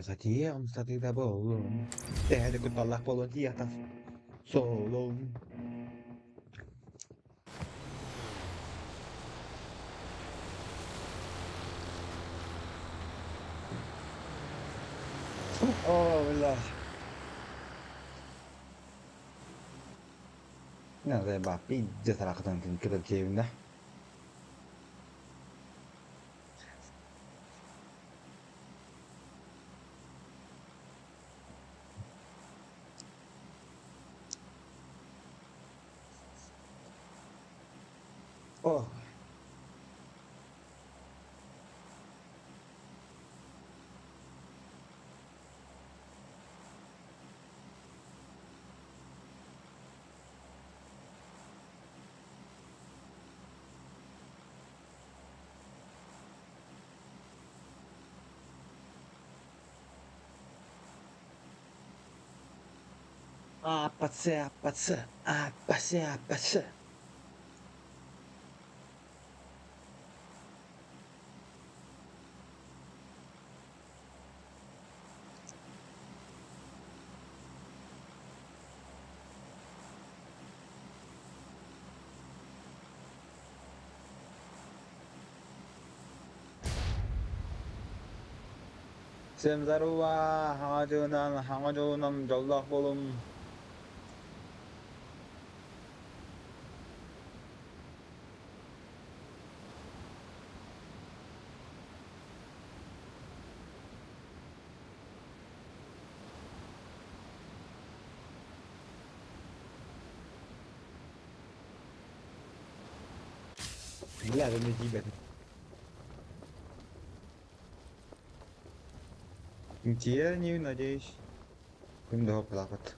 Sachiel satita bolon. Tehdä kun tällä polon tietä solon. والله ina zai ba pizza sarakatan kan kira ce na oh apa sih apa sih Semzarua hangajunan jollah bolum gila ada nih jibat Интия не надеюсь. Да, плакат.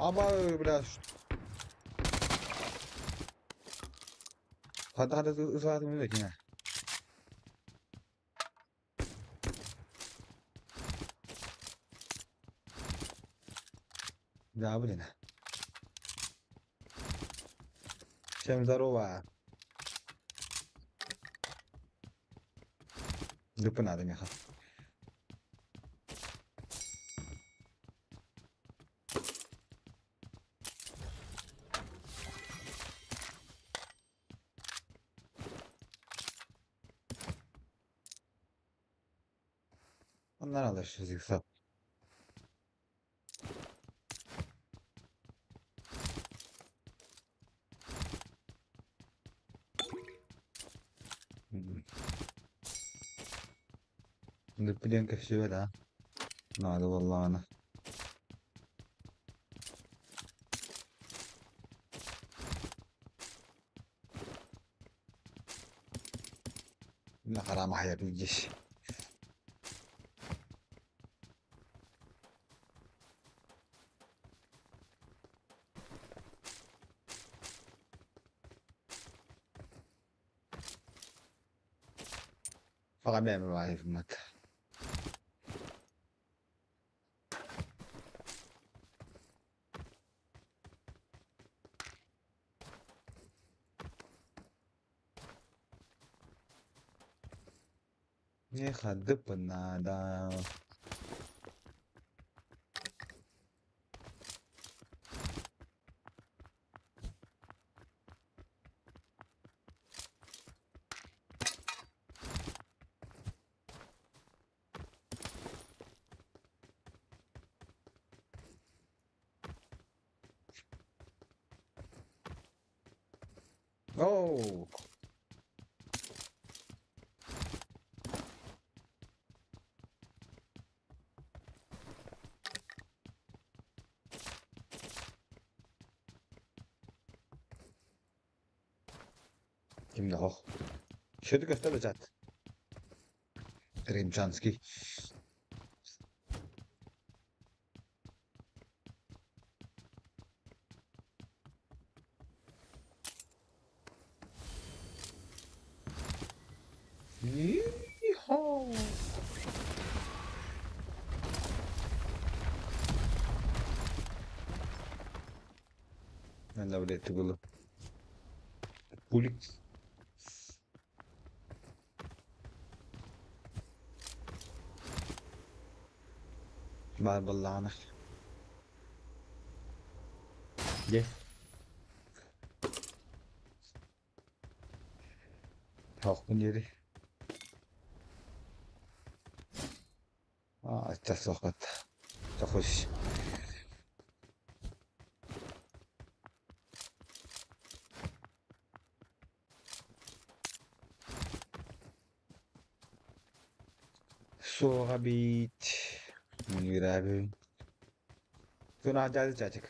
Ама, блядь, хата ызгат эмне кийин. Да, блин. Всем здорово. Люпы надо, меха. Onlar alır şu zikzak. Люпы كشوة ده. هذا والله أنا. لا حرام حياة الجيش. فقط بيعمل معي في المكة. يخدب النادا. أوه. Şimdi oh. Şöyle göster de chat. Римчанский. Йо! Надо это было. Пулик. بالله جه هاخون yeri. اتفقت تخش صبح بیت میره ببین تو نجات چچک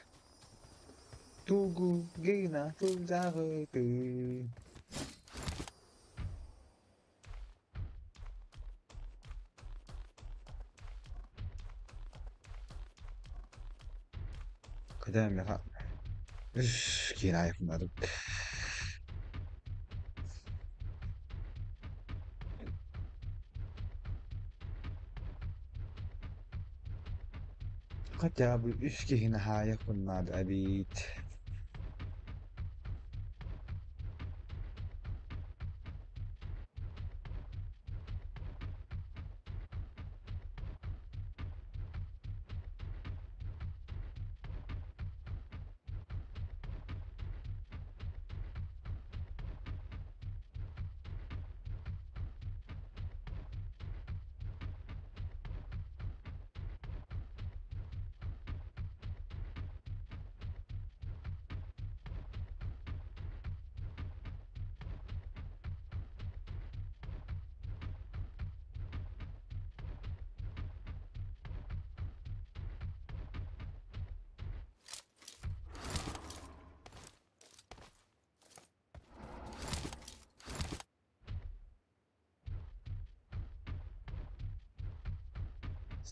تو گو گینا تو زاوی تو کدام میخواد کی نایف نداره قد üskü nihayet bunlar abid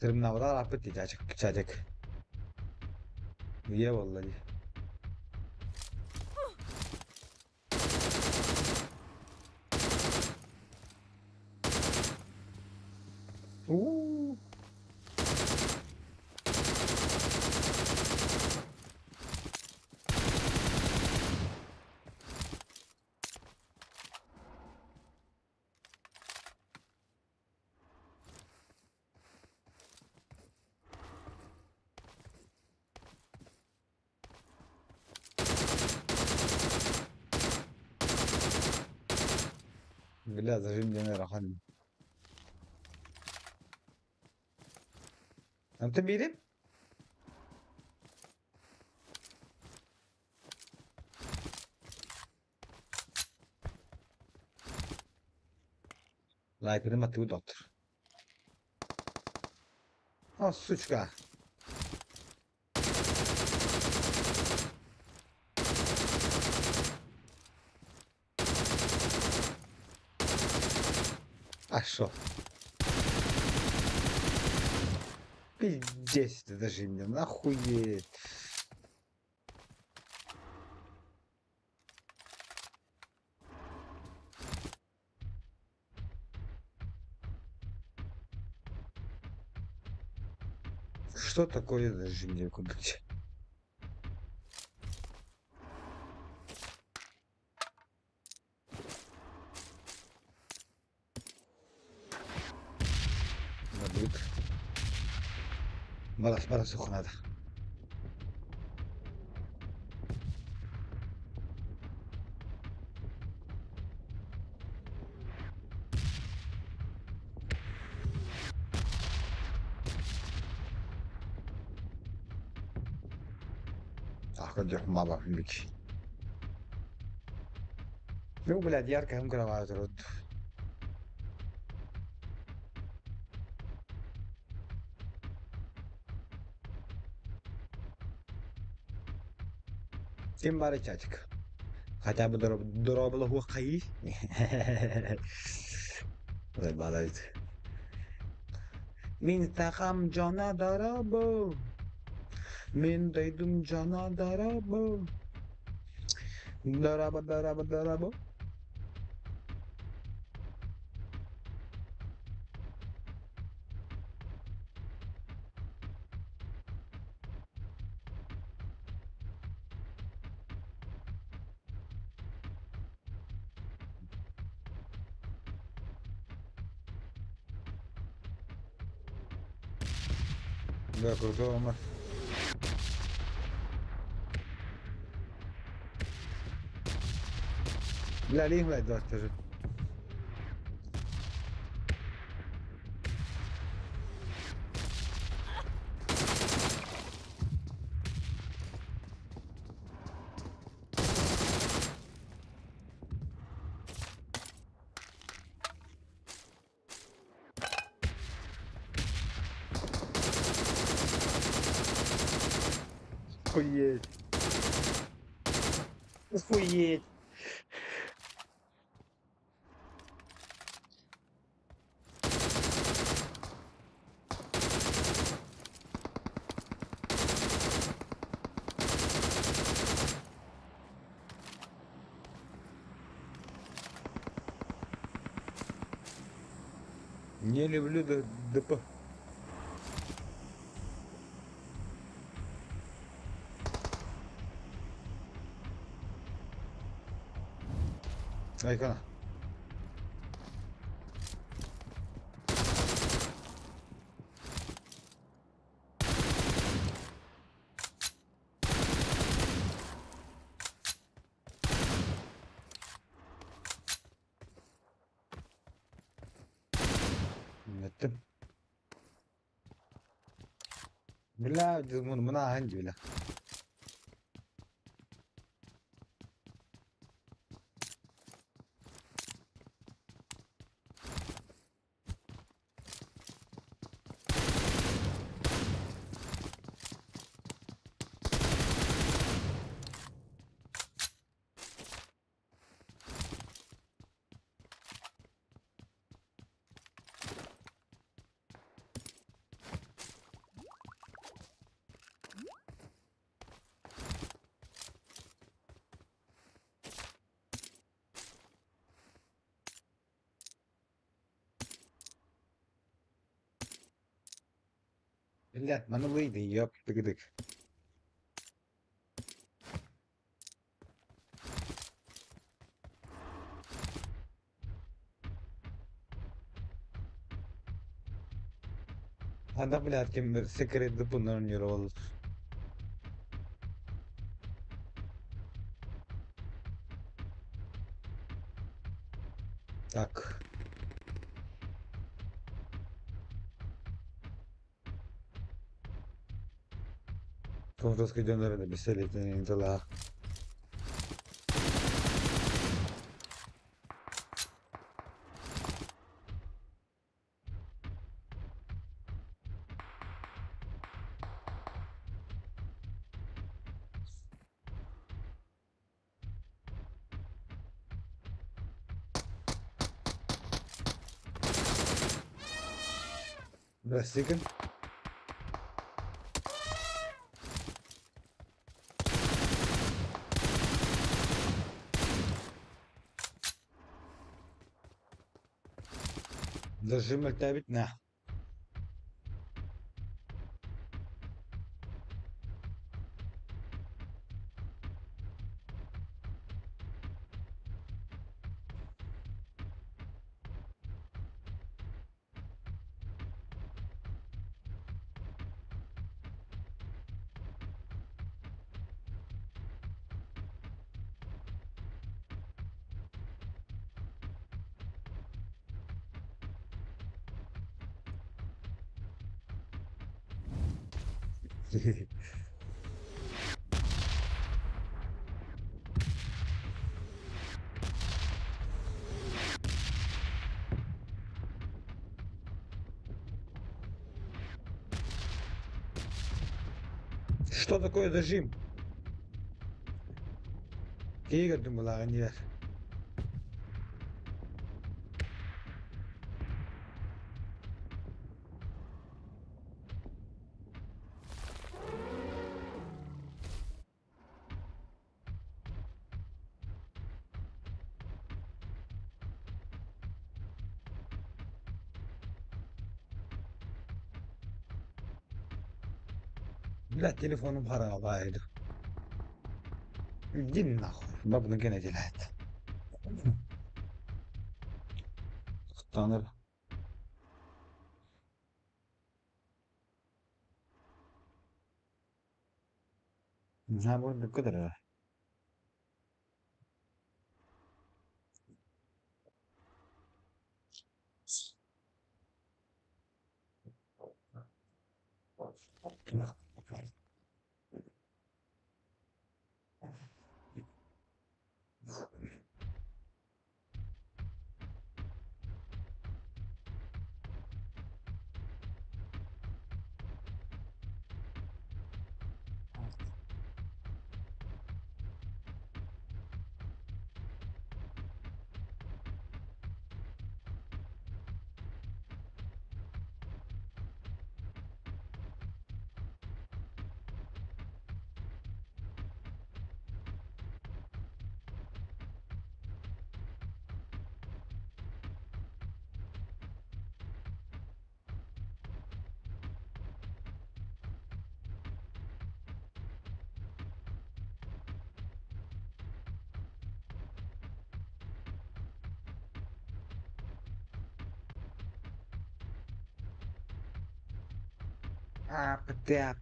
Serim navra rapet çacık çacık niye vallahi Uuu بالله زعيم جميل رحمني أنت بيدم لا يكون ما تقول دكتور suçka что пиздец ты даже мне нахуй что такое даже мне куда نبيت مرة سخن هذا أخذ ما بعرف بك لو بلا ديار كان ممكن ما ترد كم مرة تشاتك хотя бы ضرب له هو قيل طيب عليك Mintakam cana darabo. Min duydum cana darabo. Daraba daraba darabo. Bak o olmaz. لا ليه ما يقدرش تجرب. Охуеть. Охуеть. Не люблю ДП. Aykan. Ettim. Billah bunu hangi billah. Billah bana buydu yap gıdık. Adam bile erken bir sekretti bunların yolu olur. Tak. Komutas gidiyorlar da bir selektini intila. Biraz sıkın. Зажим التابت نح. Что такое зажим? Кига думала, нет. لا تليفون خراب هاي. جن ناخذ بابنا كنا جلات. اختار. نعم القدرة.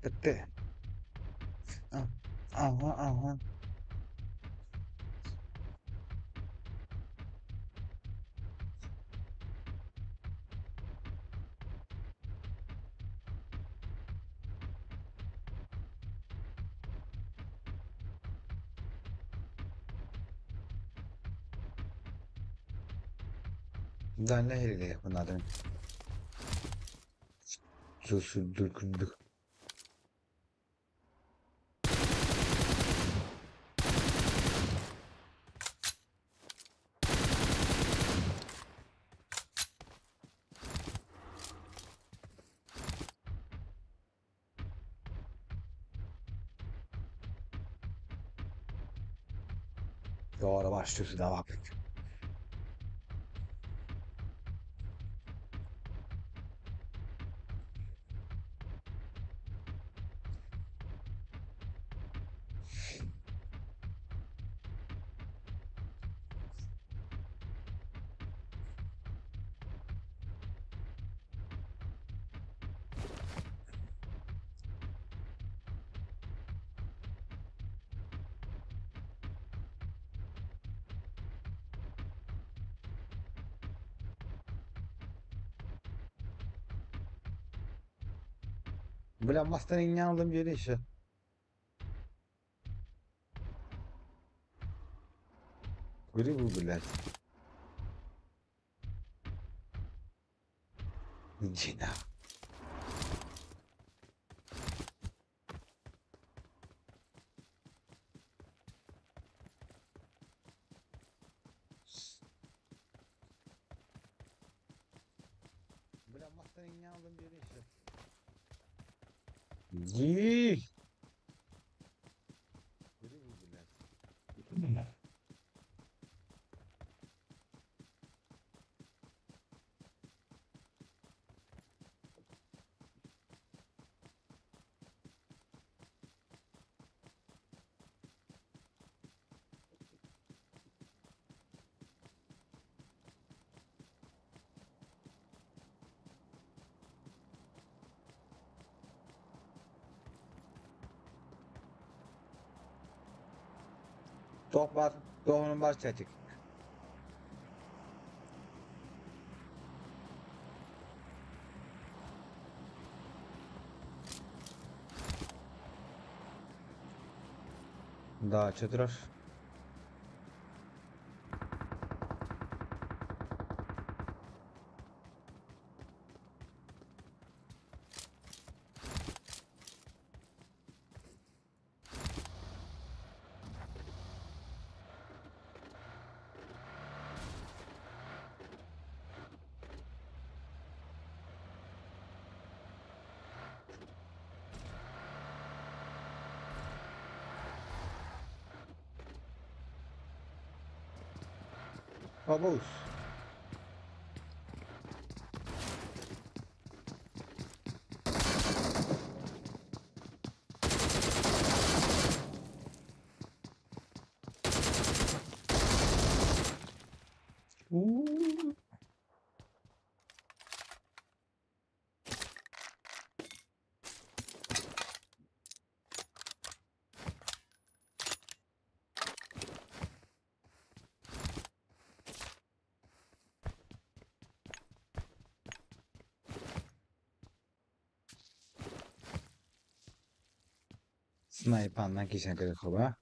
Pete. Ah, aha, aha. Da nehirle yakın adam. Susudur kunduk. Doğru başlıyorsun devam et. Bulamazsan inanalım yeri işi. Gri bu bilet. Cina. Bulamazsan inanalım yeri işi. Yii. Gri bu bilet. Top var. Doğunun baş çetik. Daha çetirir. Babus. スナイパー何기생그럴거야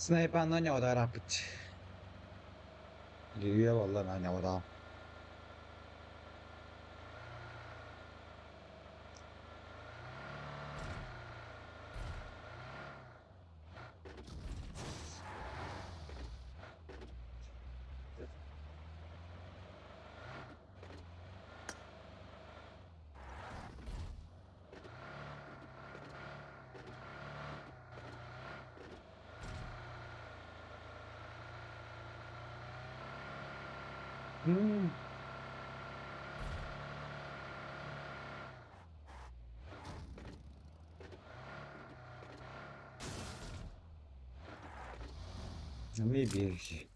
스나이퍼 너냐 오다라 붙지 리뷰야 والله 너냐 오다 음 maybe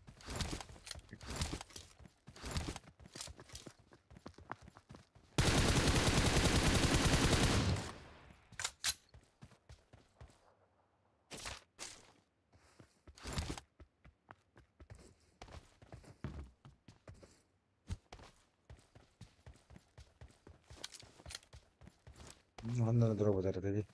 한번 들어보자 되지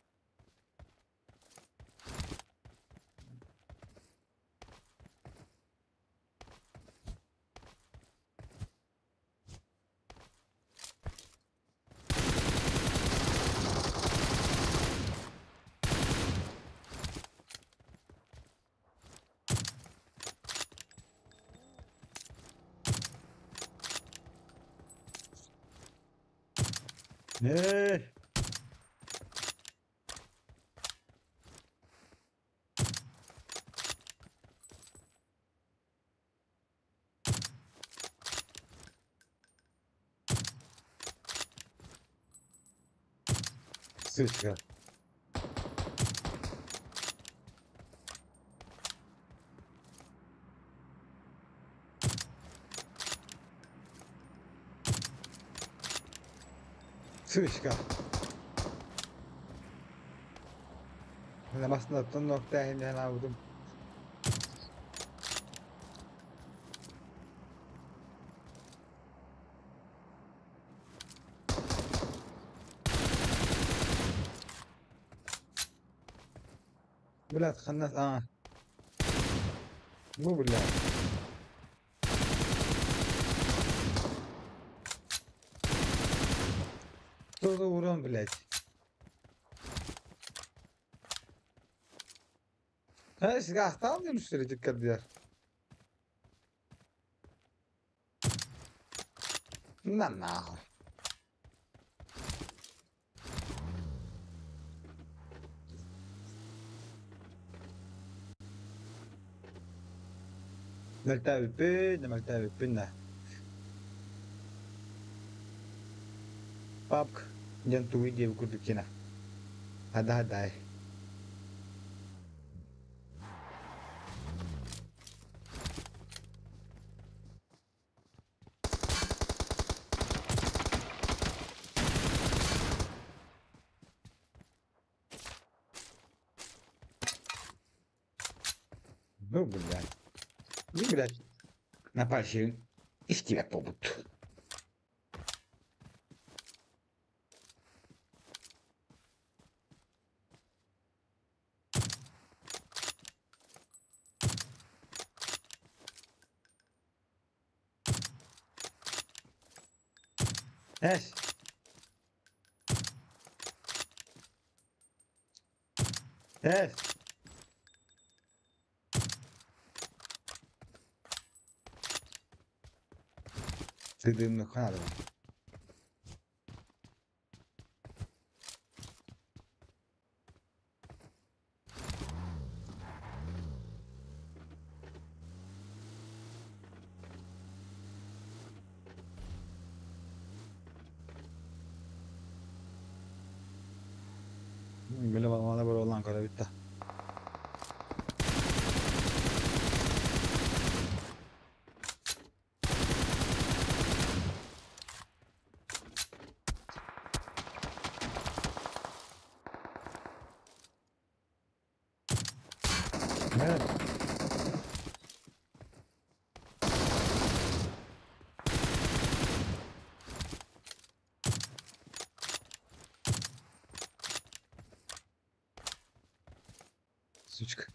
네 스위치가 스위치가 لمسنا 어떤 نقطة هنا نعود بلاد خلنا مو بالله تدورون بلاد ايش قاعد تعمل نشتري تكدير نعم نملتها بالبن بابك جنتو فيديو بكل كنا هذا مو بالله بلاد نباشر اشتباه بوبوت ايش ايش تقدر من القناة Millä varmaan voi olla ancora vita. Сучка.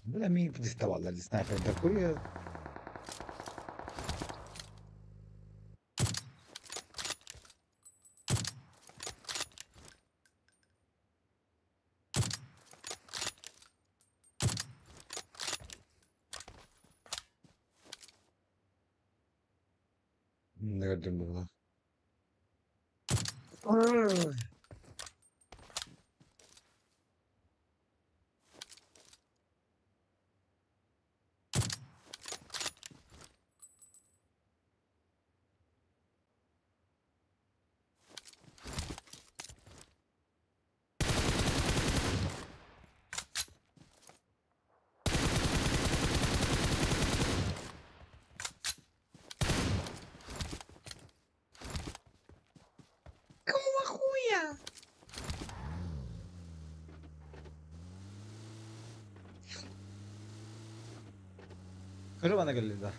Bella minchia di sta palla di sniper da qui. Ne gördüm bunu. Como хуя? Kırı bana geldi.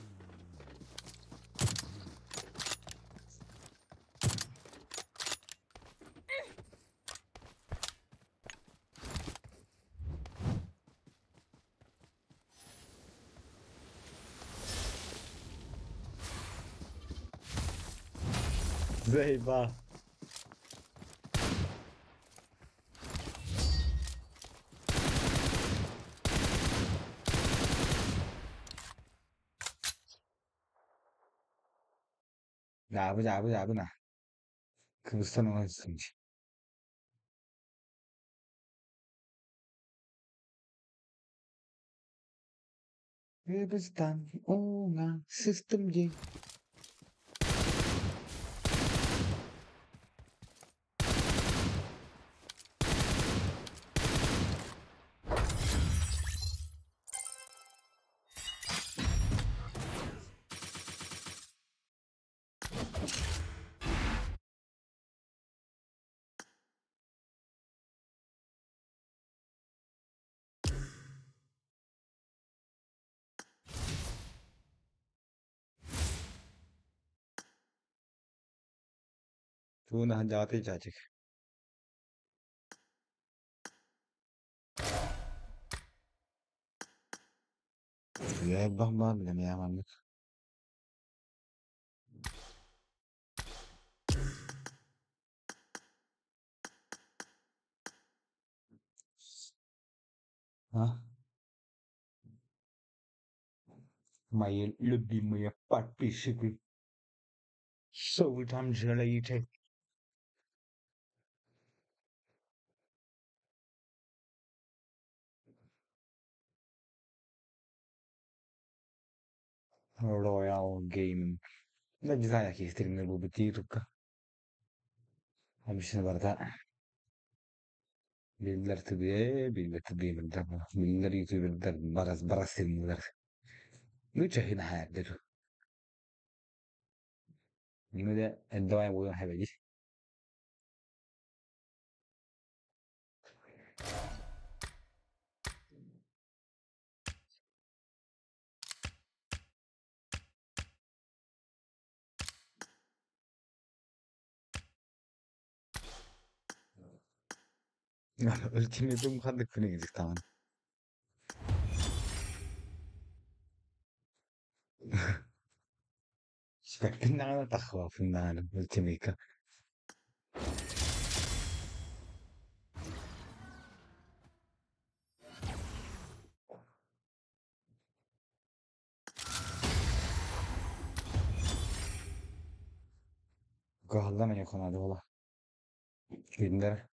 Zeyba. Abi ne? Kıbrıs'tan olan istemiş. Kıbrıs'tan olan sistemci. Tuğuna जाते Chachik. Ya bak bile mi yamanlık. Ha? Мои любимые подписчики. Что вы там делаете? Royal Gaming. Ne güzel ya ki streamleri bu bitti YouTube'da. Hepsini var da. Bildiler tabii bildiler. Bildiler YouTube bildiler. Baras streamler. Müthiş hayatları. Yine de الدواعي بقولها حلوة دي. Ultimatum خدك في نجدك طبعا. شكلنا على تخوف في العالم التيميكا. Kahvalama yok hadi ola. Günler.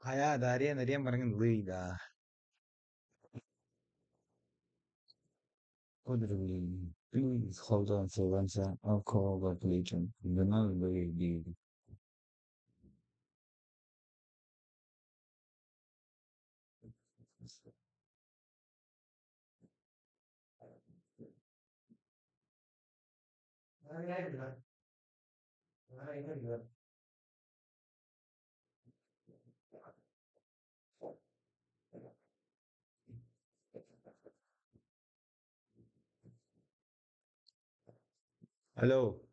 Kaya dari yang barangin liga. Literally, please hold on for one second. I'll call back later. You're not very deep. Hello.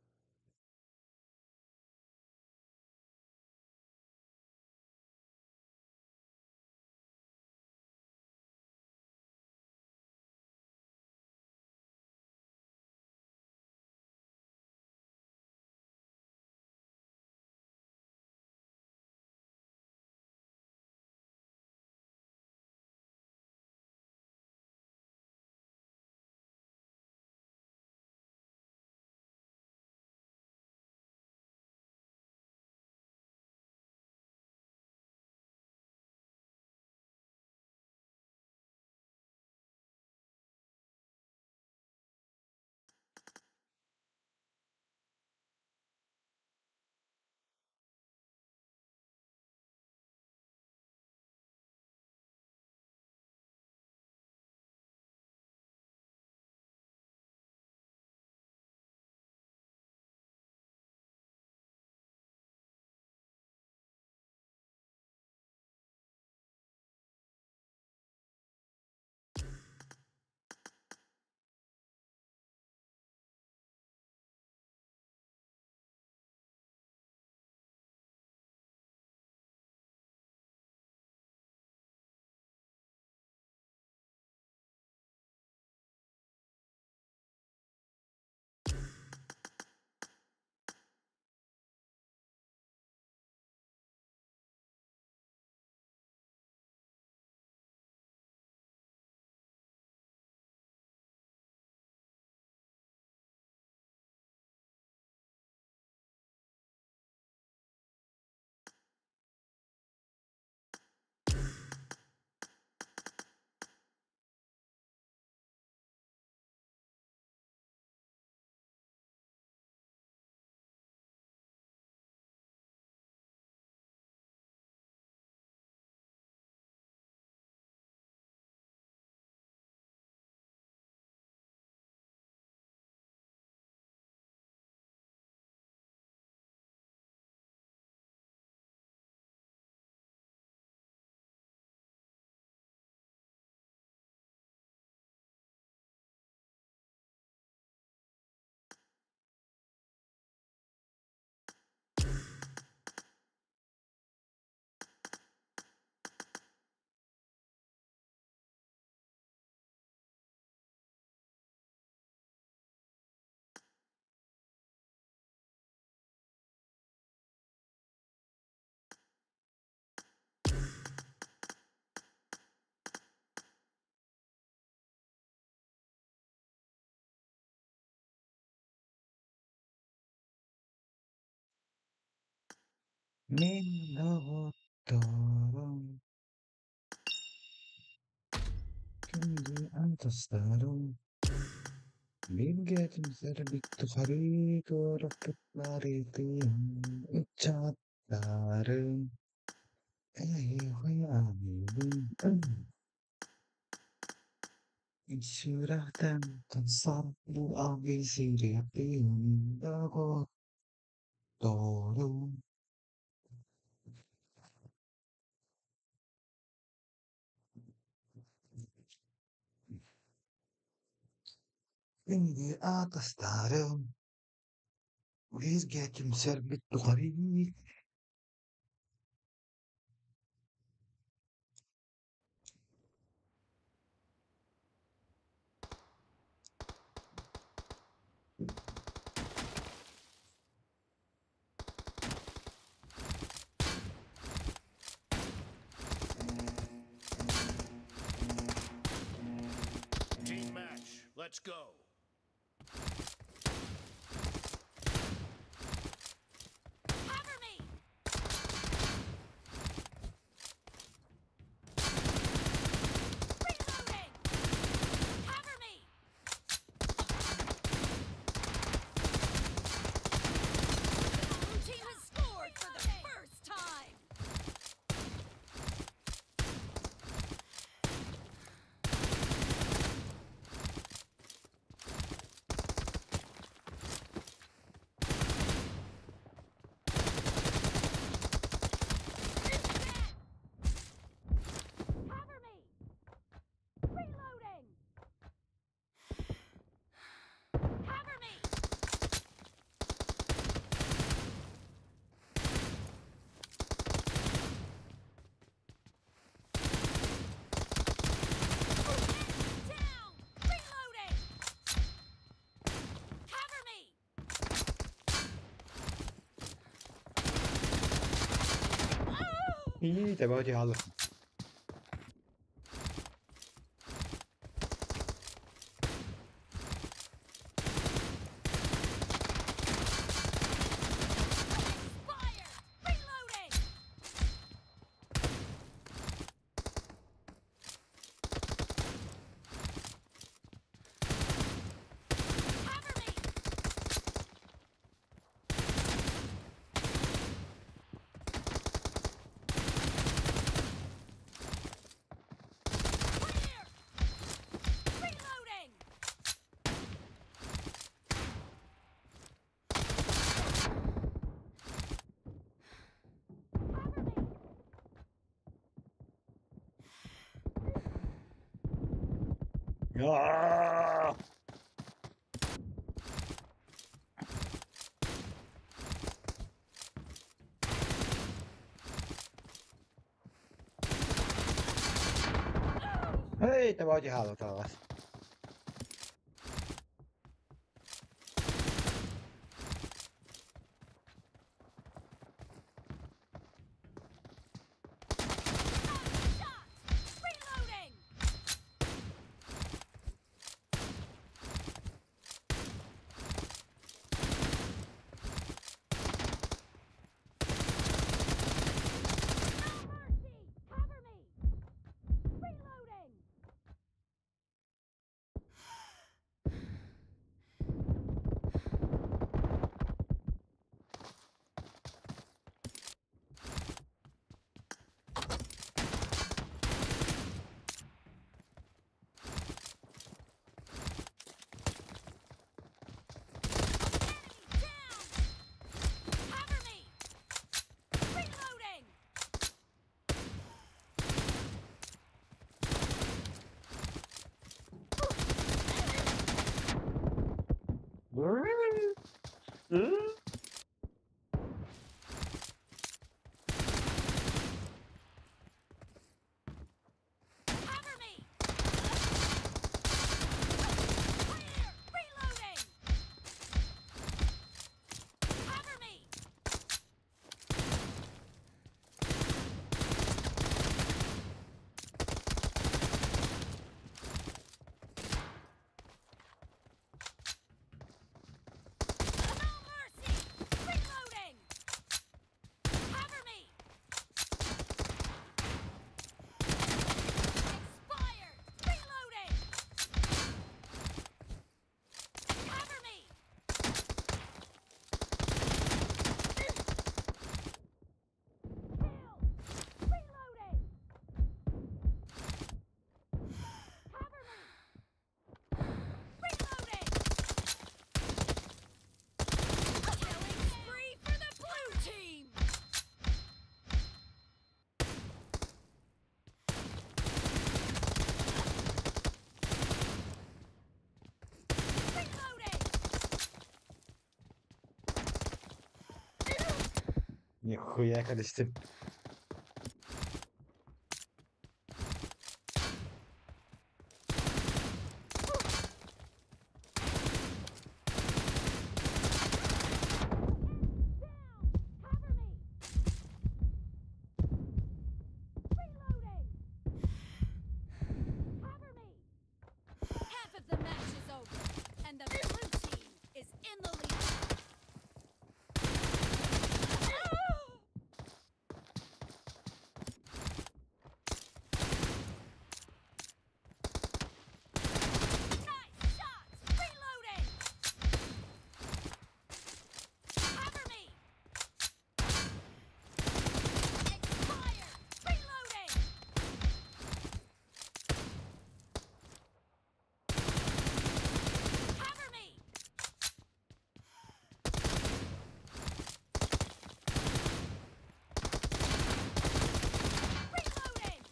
Minnotaron. Kendi antastarım. Bilgetim serbiktu harito rakıp naritiyim. Uçatlarım. Ey hayalim. Surahtan kansar bu aviziri yapayım. Dago doğru. In the autostraddle, please get himself to hurry. Team match, let's go. Cover me! Reloading! Cover me! The blue team has scored for the first time! Cover me! Reloading! Cover me! Down! Reloading! Cover me! Oh! Ih, te veo llegado. Fire! Reloading! Cover me! Clear! Reloading! Cover me! ¡Ah! ¡Ey! Te veo llegado otra vez. Shot! Reloading! No mercy! Cover me! Reloading! Enemy down! Cover me! Reloading! Cover me! Clear! Reloading! Cover me! No mercy! Нихуя karıştım. Cover me. Reloading. Cover me. Half of the match is over, and the blue team is in the lead. Nice shot. Reloading. Cover me. Expired. Reloading. Cover me. Reloading.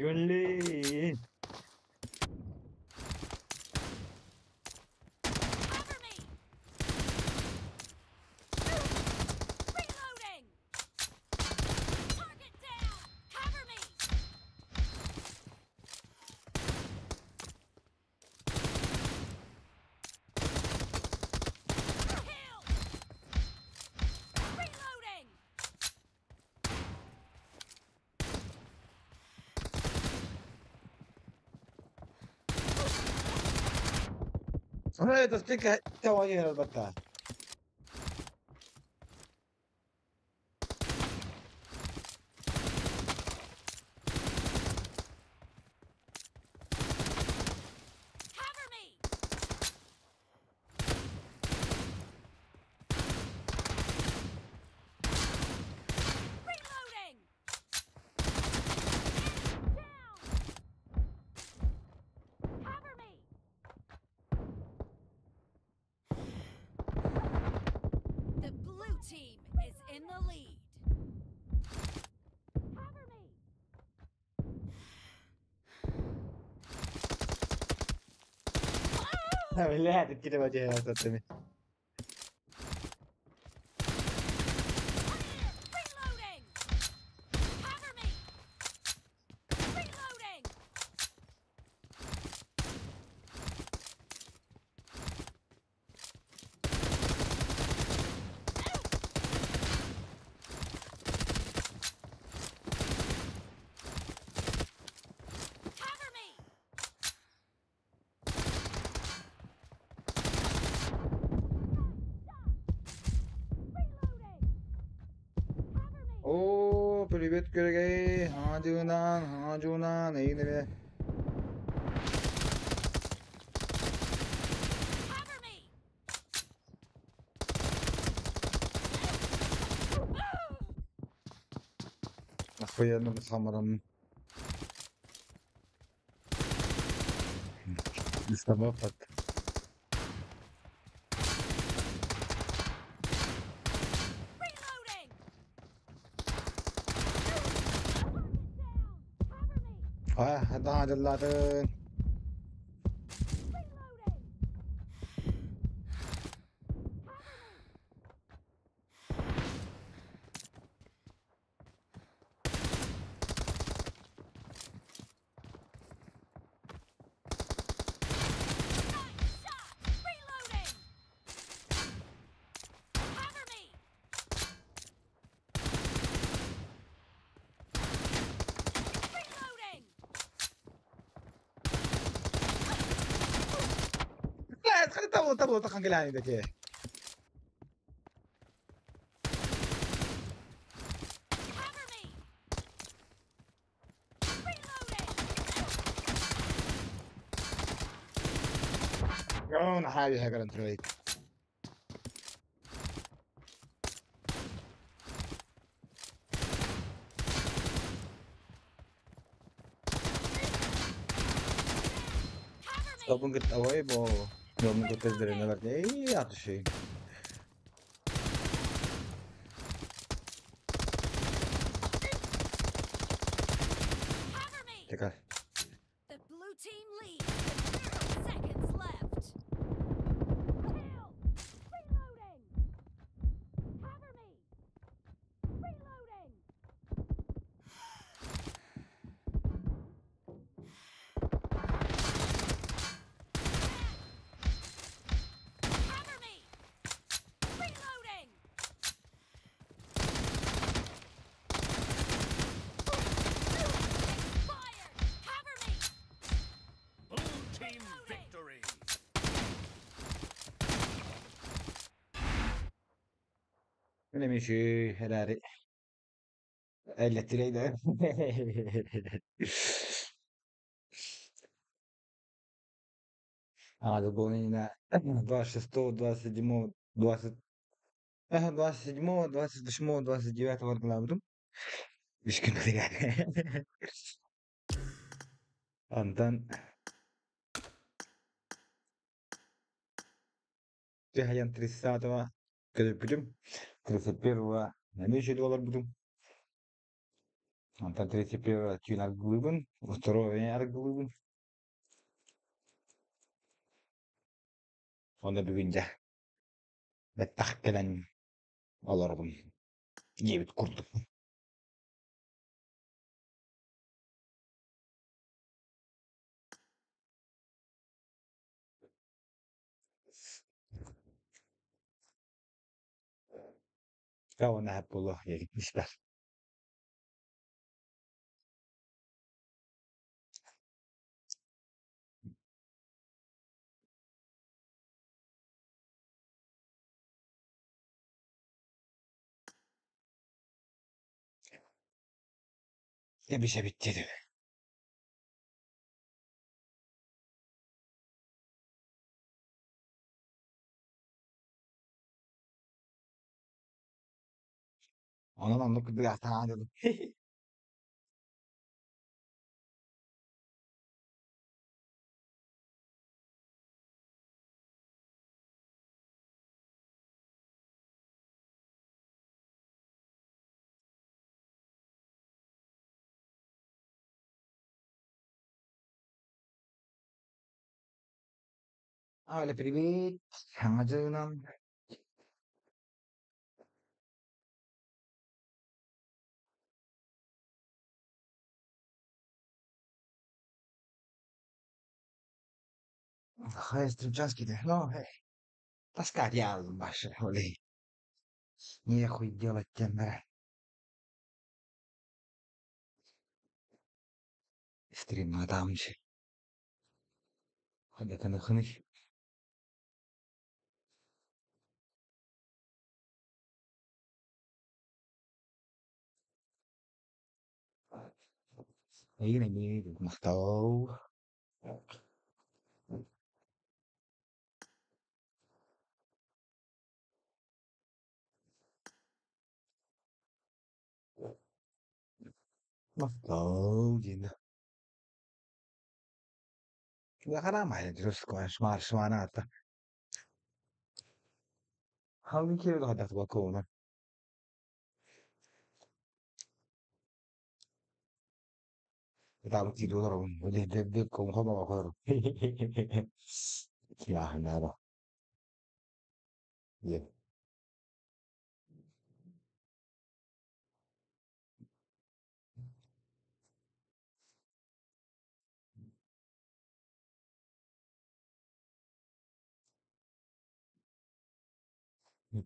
Gönlüm. Cover me. Reloading. Target down. Cover me. Kill. Reloading. Sana تصدق تواجه البتة. Cover me. Reloading. Down. Cover me. The blue team is in the lead. Cover me. بالله هتبتدي تواجه البتة. Reloading. Cover me. Reloading. Cover me. Reloading. Cover me. ओ привет, Георгий. हाँ जूना नहीं दे. Cover me. أخويا أنا بتخمرم. لسه ما فات. Reloading. Target down. Cover me. هذا جلاتن. Reloading. Nice shot. Reloading. Cover me. Reloading. لا خلي تبغى تخنقلاني ده كده. Cover me. Reloading. يوم حاجة هيك أنت رأيك. Cover لو me. ممكن تقوي لو ممكن تقدر إنه لك إيه هذا الشيء. Cover me. تكال. The blue team leads. 0 seconds left. Kill. Reloading. Amici, Harari, elektriği de. А, дополнение 26, 27, 20, 27, 28, 29 регламентом. Üç gün oldu yani. Ondan Тягаем 30-го крепим, 31-го намечили будем. Ondan 31-го тюнер глыбын, 2-го венер глыбын. Onda büyüyünce ve tahkelen alırdım. Yevit kurdum. Ya ona hep Allah ya gitmişler. Ya bir şey bitti dedi. Onun anlık bir hata dedim. Öyle привет. Acığından. Hayır, Стрельчанский de. No, таскать я больше. Олей. Нехуй делать тем. Стрим adamcı. Hadi kanıkını. Yine bir محتوى. محتوى جدا. Ya karama ya terus ko şmarşmanata. Hangi kere daha da bakıyorum. Estaba tidur de como bakıyorum. Ya nada. Bien.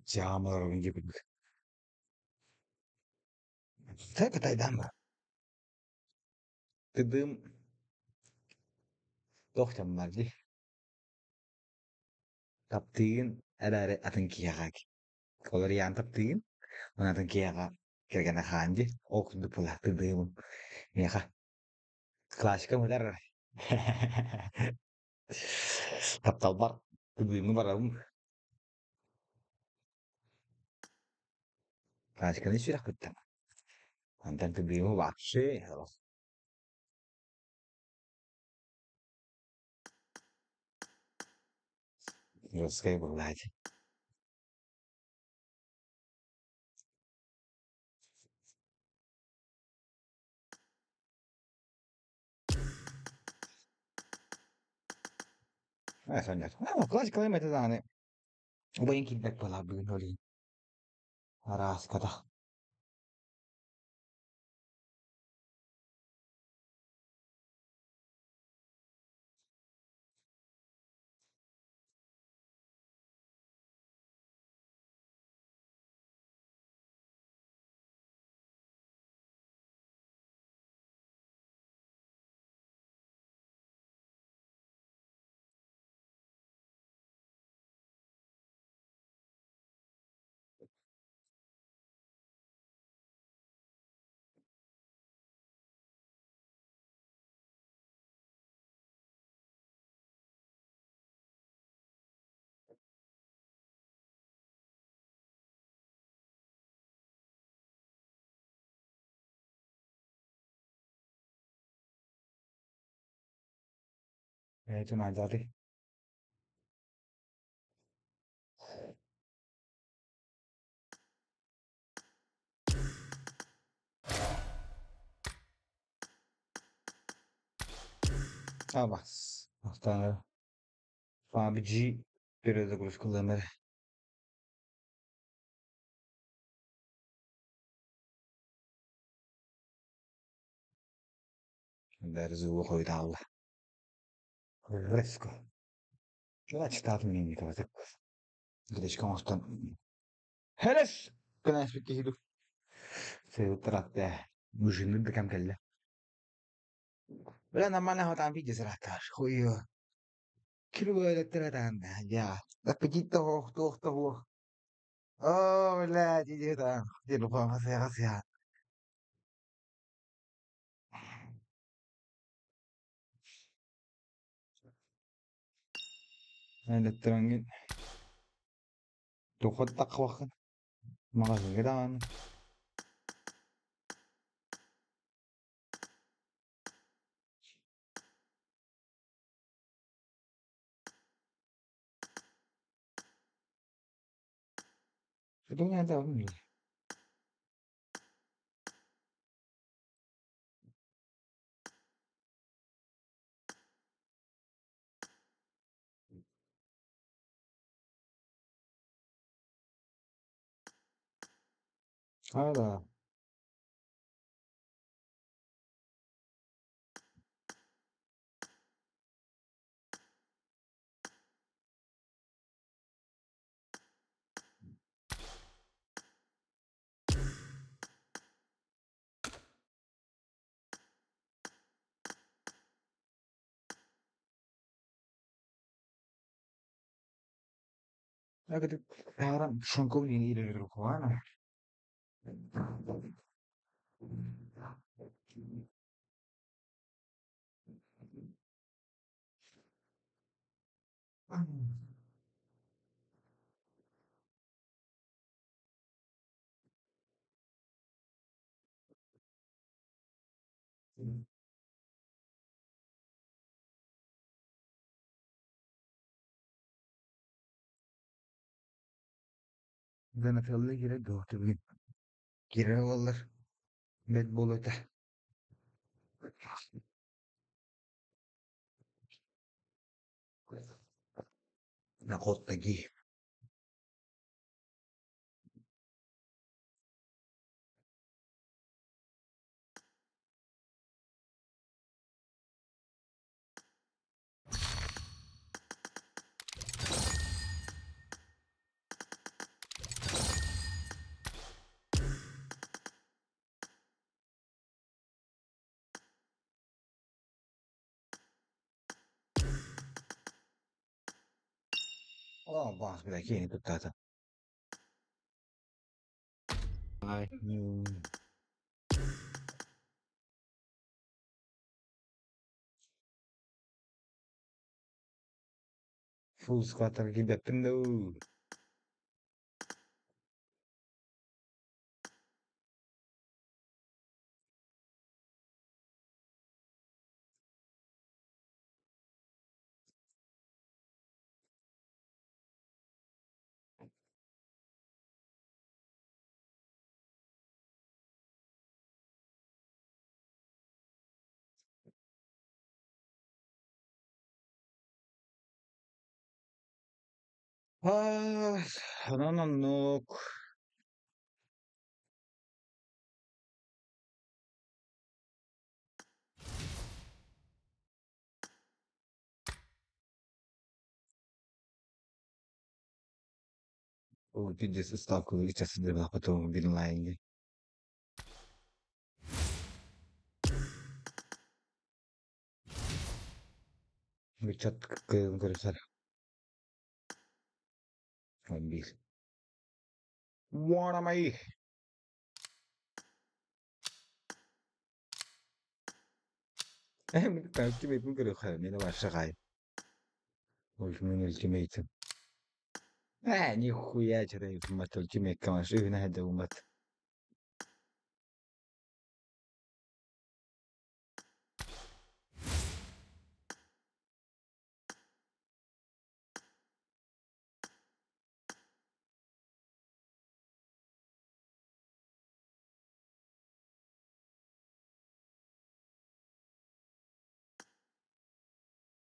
Camalar gibi. Sen kataydan mı? Dedim doktam vardı. Taptığın herhalde atın kiyakak. Kolları yan taptığın. Ona atın kiyaka. Kira-kira kanji. Okundu pula. Dedim. Miyaka. Klasika mı der? Taptal var. Dedim var oğlum. Klasika ne sürah kıttan. Ondan dedim var. Şey. Terus kayak berlari. Sognare. Ma quasi come mezzane. Vuoi anche il becco là, Bruno lì. Arascata. itu aja deh. Ah, bas. Hasta PUBG periodo kılıç kullanır. Derzi koydu Allah. Fresco. لا تستعرف مني كذا. قديش كان مهتم. هلس كان اسمك كيلو. سيطرته. مش ند كم كله. ولا أنا ما أنا هو تعمل فيديو صراحة خويا. كل ولا ترى عندنا يا. لقيت توه. ولا تيجي تعمل. تيجي فاهم هسيا. أنا ترى تأخذ تقوى. ما غادي كده. الدنيا ده هذا لكن هرم شنكم يني إلى الركوان ده أنا في الله كده جو تبين كده والله بيت بولته نقط تجيه باص بالأكيد بتاعته هاي فول سكواتر كده تندو أنا نوك وتجي تستاكل يتصدر بحبتهم بين لاين بيتشات كل سنة بيس وانا ما إيه من التيميت ممكن يخليني أنا شغال وش من التيميت يعني خويا جري في مات التيميت كمان شوفنا هذا ومات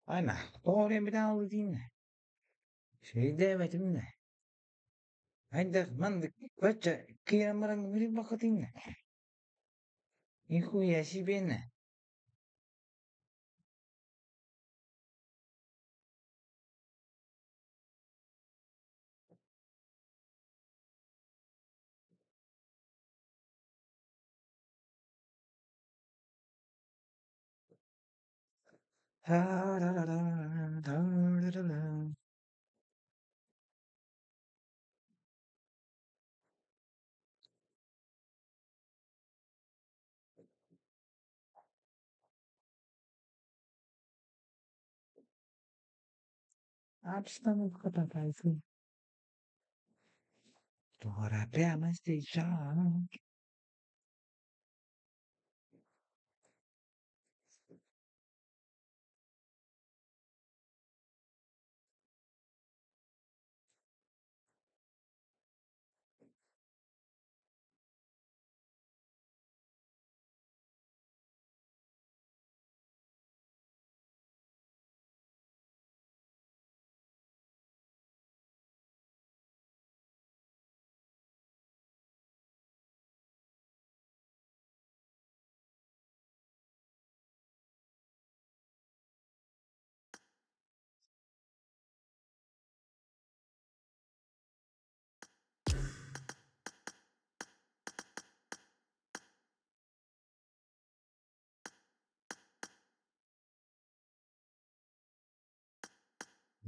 Aynen. Doğruya bir daha olur dinle. Şey demedim de. Haydi mandık. Baca kıyamaran bir bakı dinle. İhu yaşı beni. Ha la la la la la la la. Açtım bu kadar fazla. Sonra beğenmezseyeceğim.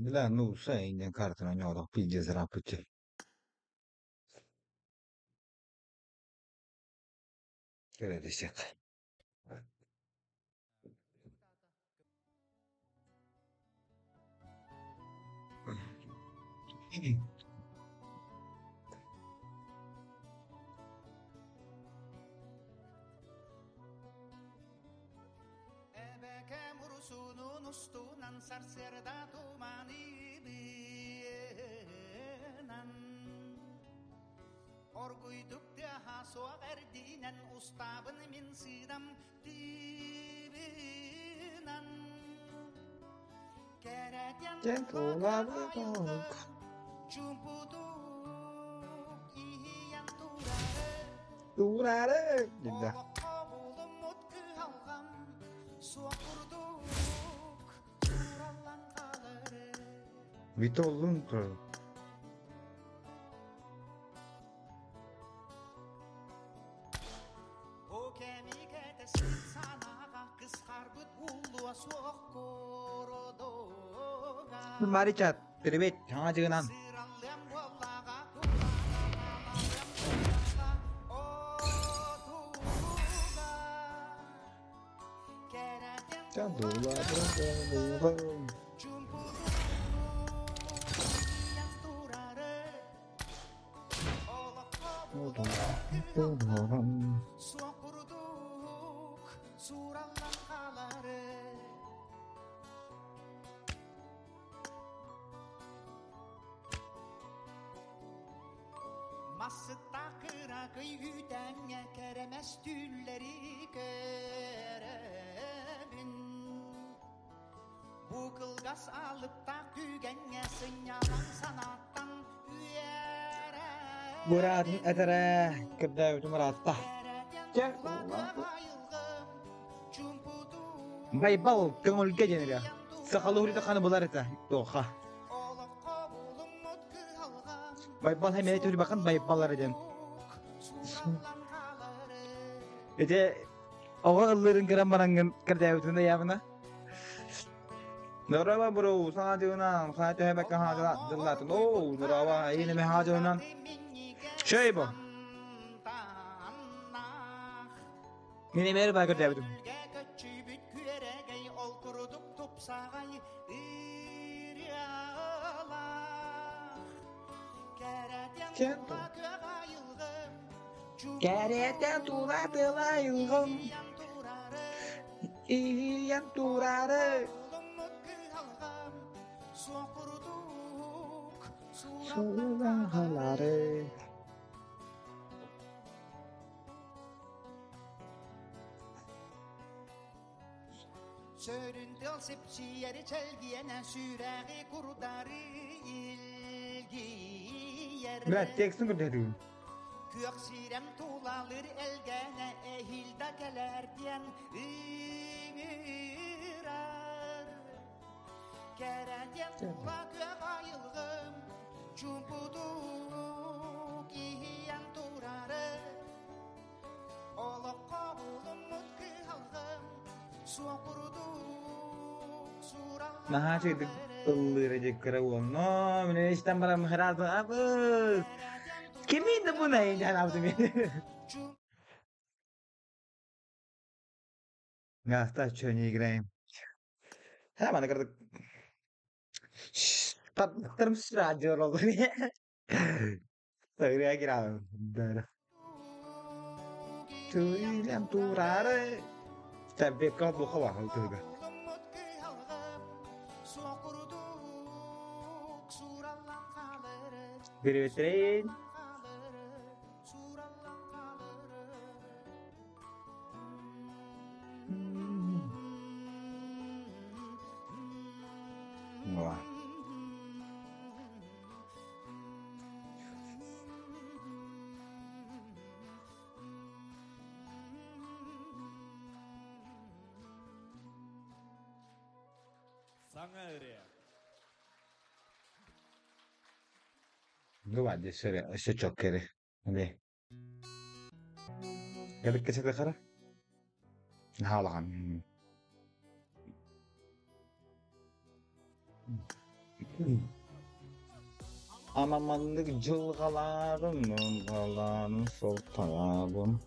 Là non sei in carta non ho piglia sarà perché crede sia. Ebeke murusunun ustundan sarserdatu mani binen Orguyduk deha soğuk erdinen ustabın min sidam dibinen Keretyen Gentle ayılgın Cumpuduk ihiyen turarı Durare. Gilda. Oğlum mutku halgam Suakurduk Surallan kalırı Vito Luntro. O kemike tesin sanaga Kıskar büt ulluğa suak korodoga Marichat. Привет. Hacınan. Sırallem vallaga Kullanalem kullaga Otuga Keretyen Çadula. Cumpuduk ihiyen turarı Oğlak kabulum Suak kurduk Surallan kaları Masıtta kırakı yüdenge keremez tülleri kerebin Bu kılgas alıp da kügenge sınyalan sanattan üyerebin Murat etara. Kırda bütün Murat'ta. Keretyen kulakı ayılgım Cumpuduk Baybal kengol gece ya. Sakalı hurita kanı bular eta. Doha. Oğlak kabulum mutku halgam Baybal hem yeri bakın bayballar edin. Surallan kaları Ece oğulların kıran barangın kırda bütün de yavına. Narawa bro, sahajunan, sahaja hebek haja dillat. No, narawa ini me hajunan. Şey bu. Ini mer ba kırda bütün. Kereten tulatla yılgın. İyan turare. Sulan halare. Söründel sepsiyeri çelgiyene süreği kurdarı ilgiyer. Bırak teksin kurtarıyorum. Kök sirem tuğlalır elgene ehilde geler diyen ümürar. Kerenden tuğla kök ayılgım Cumpuduk ihiyen durarı Oluk kovulun mutlu halgım Soğurduk surallar. Nah çektik ıllıracak karavan. No, mene işten bana mıhraz abız. Kimin de bu ne? Can abim. Gasta çöneğe gireyim. Hemen kadar. Tatlıklarım sıracı oldu. Söyleye gireyim. Böyle. Tüylem turarı. Tabii kalp bu hava haltıydı. Bir bitirin. Wah. Sangarea. Gue aja sore, secok kere. Oke. Galit ka sa takara? Nahawakan. Amamanlık cılgalarımın kalanı sultanım.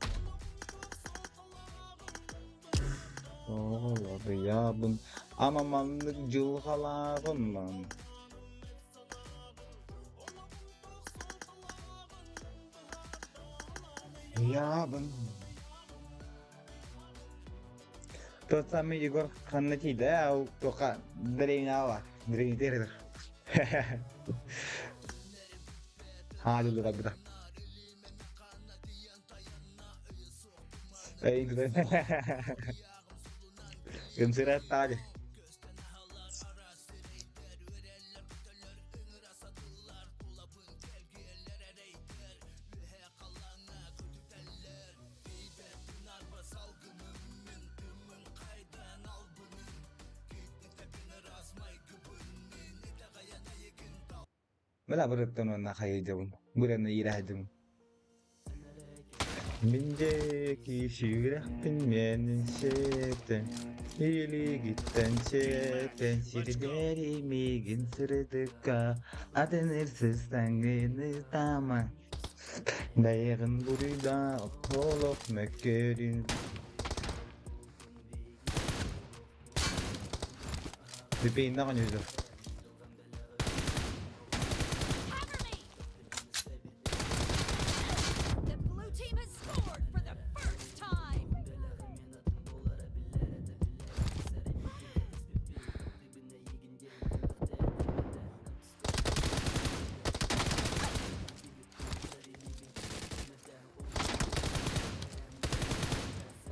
Oğulları yabın. Amamanlık cılgalarımın. Yabın. Terus sama Igor karena tidak, toka dari nawa, dari itu. Ha dulu tak betul. Itu deh. Gemsirat aja. Wala berito no nakayajawon. Mura na irajawon. Minceki şürekten şeyten İli gitten şeyten Şirilerimi sırdıka Adınırsız sangını tamam Dayağın burada Olok mekkerin Dipiin na kanyo dito. The blue team has scored for the first time.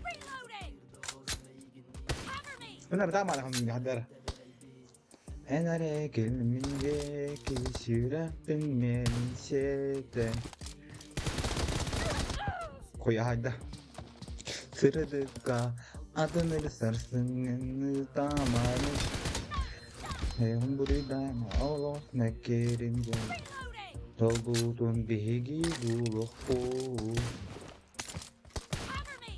Reloading. Cover me. Benar tama na kung hadar. Enare gelmindeki şürekten benim şeyten Koya hayda. Sırdıka adını sarsın damarı. Hem buradan Allah mekkerin Reloading. Dolbudun bihigi buluk bu. Cover me.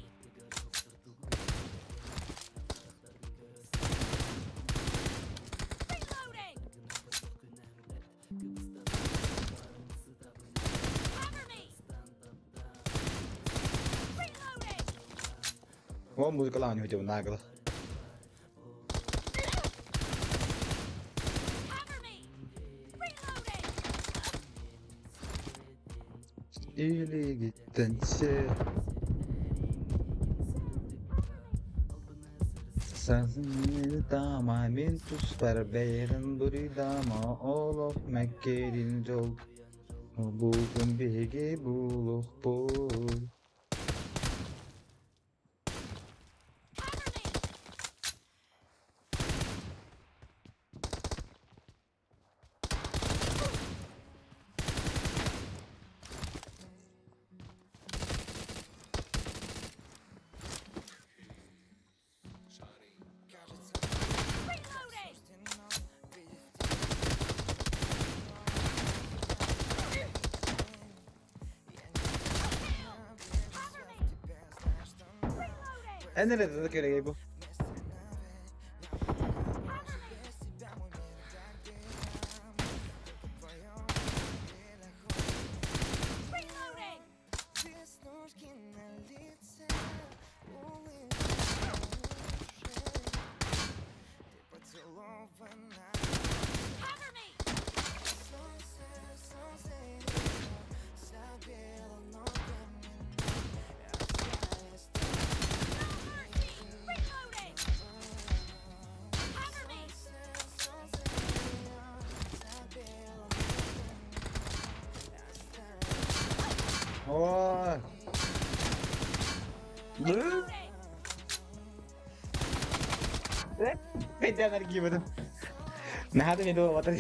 Reloading. Cover me. Reloading. O müzik alan hocam nagla. Cover me. Reloading. İli gitten şey. Sarsın tamamen tuz ver beyrin buridama olof mekkerin jol. Bugün bihigi buluk bu. Nerede köre bu? Reloading! Cover me! No mercy! Reloading! Cover me! Oo. Reloading! Kailangan gimana? Nahatin itu water.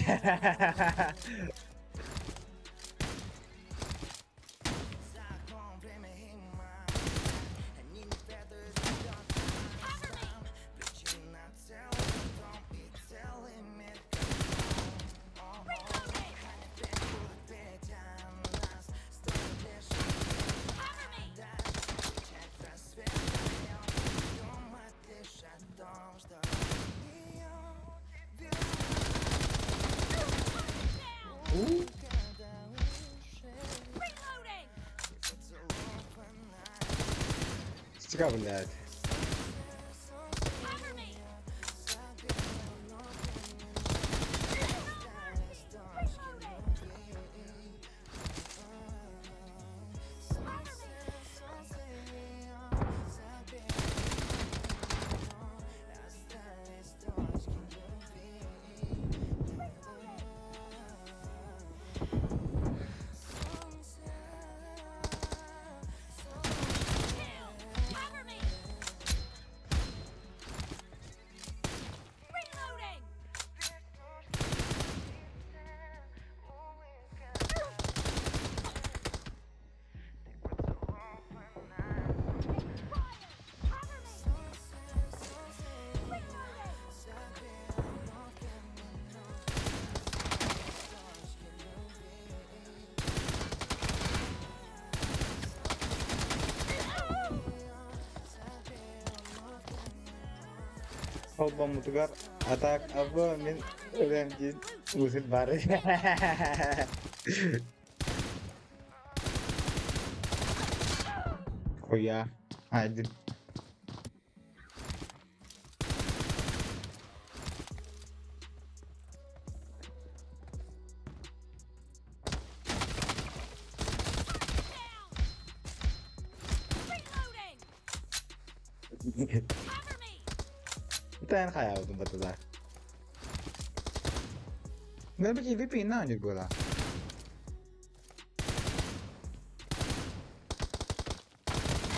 Cover me! Reloading! Cover me! Reloading! Çıkar bunlar. Cover me! Cover me! Reloading! Cover me! Reloading! Opa mutukar atak apa min öğrenci usul bari. Oh ya, hadi. Down! Reloading! Cover me! Bir tane kaya oldum batıda. Ben bir PvP ne anjir bola?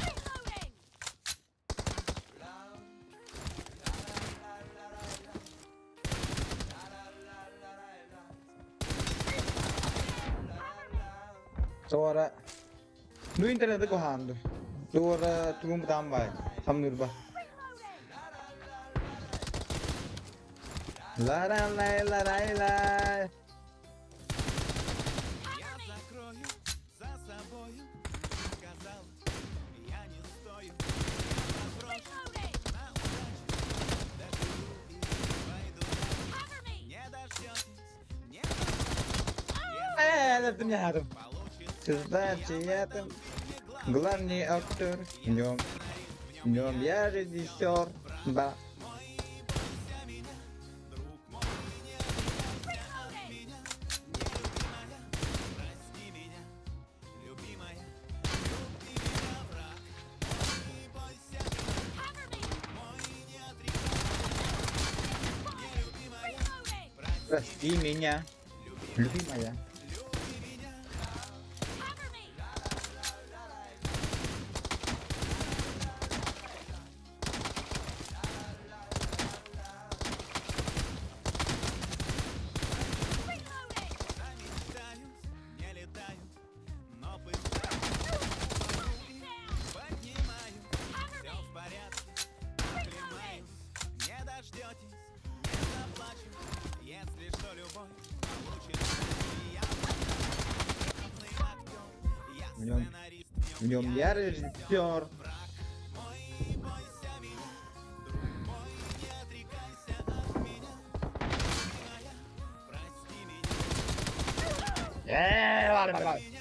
Reloading! Sonra lu internet ko hando. Sonra tugum tambay. Samnur ba? La la la la la la. Я закрою за собою, сказал, я не стою. Reloading! На удачу доживу и пойду. Cover me! Не дождетесь, не Yaptım yardım. Sizler çiğnedim. Главный актер в нем я режиссер. Да. Reloading! прости меня, любимая. Cover me! Reloading! Прости меня, любимая. Cover me! Reloading! Мечтаюсь, не летаю, но пытаюсь. Down! Поднимаю, Cover все me! в порядке, Reloading! не дождетесь, не заплачу, если что, любовь получится. И я главный актер, я В нем- сценарист, В нем я режиссер. мой, бойся Ладно. Reloading!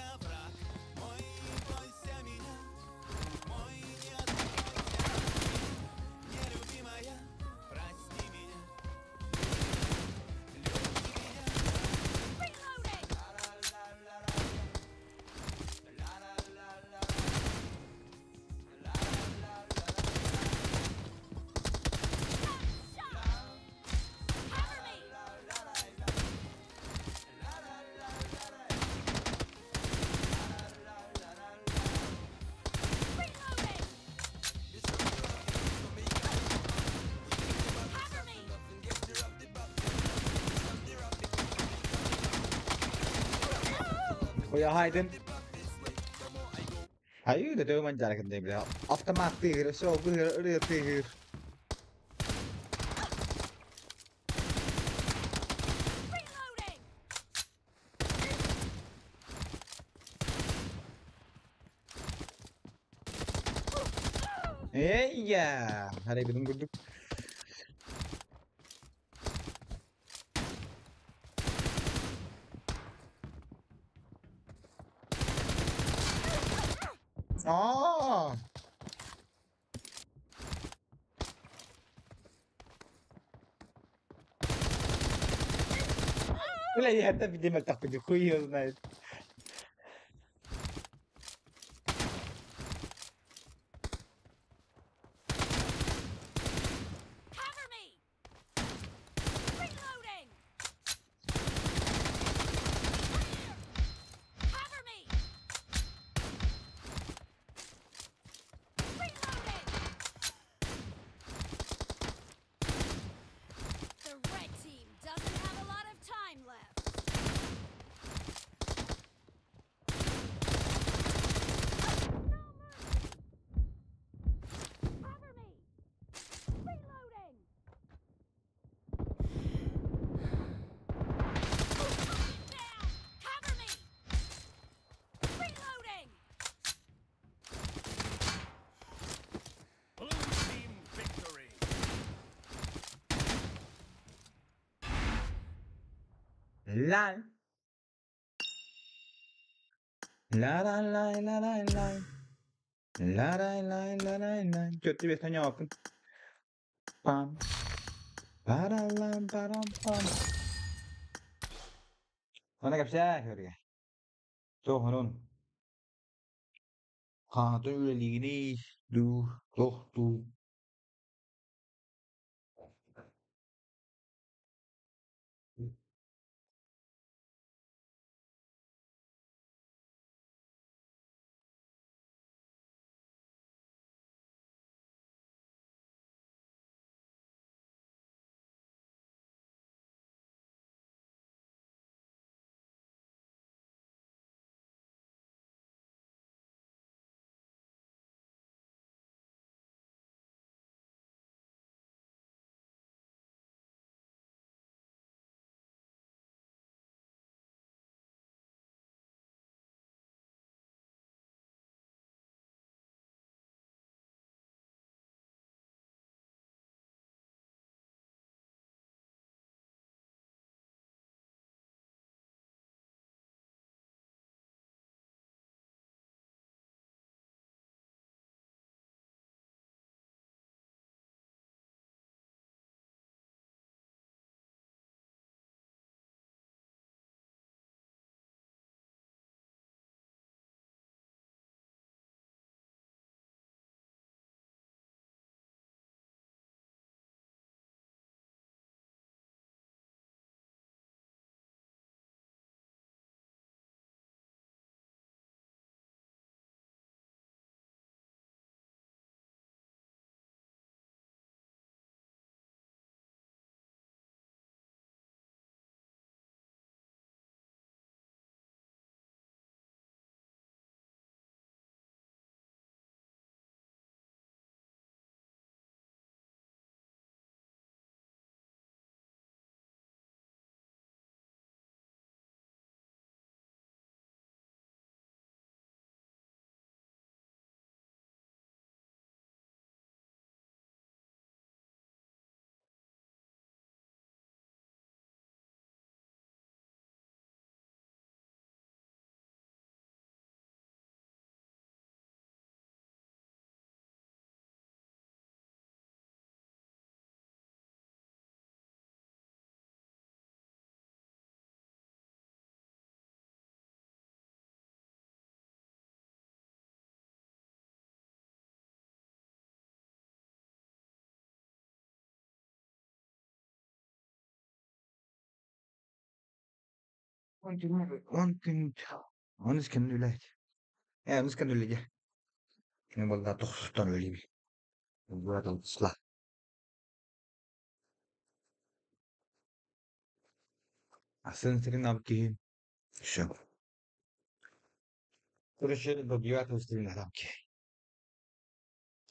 Shot! Cover me! Reloading! Cover me! Och jag hade Ayuda tuoman jälkeen teille. Automaattihiiri, se on yritettiin. Reloading! Iya, hari gedung-gedung. Oh, kyllä jätä piti mä tahtin kuijus näin. Cover me! Reloading! Cover me! Reloading! The red team doesn't have a lot of time left. No mercy! Cover me! Reloading! Down! Cover me! Reloading! Blue team victory. Lan. La la la la la la. La la la la la la. Kötü bir tane yapın. Pam. Paralam param pam. Mana gặp xa rồi kìa. Cho hả luôn. Ha tôi là gì đi. Du. Onu skandüle. Onu skandüle. Ne vallahi 90'dan öleyim. Bu adam ıslah. Aslında senin abki. Şu. Kuruşu da bir atı üstüne abki.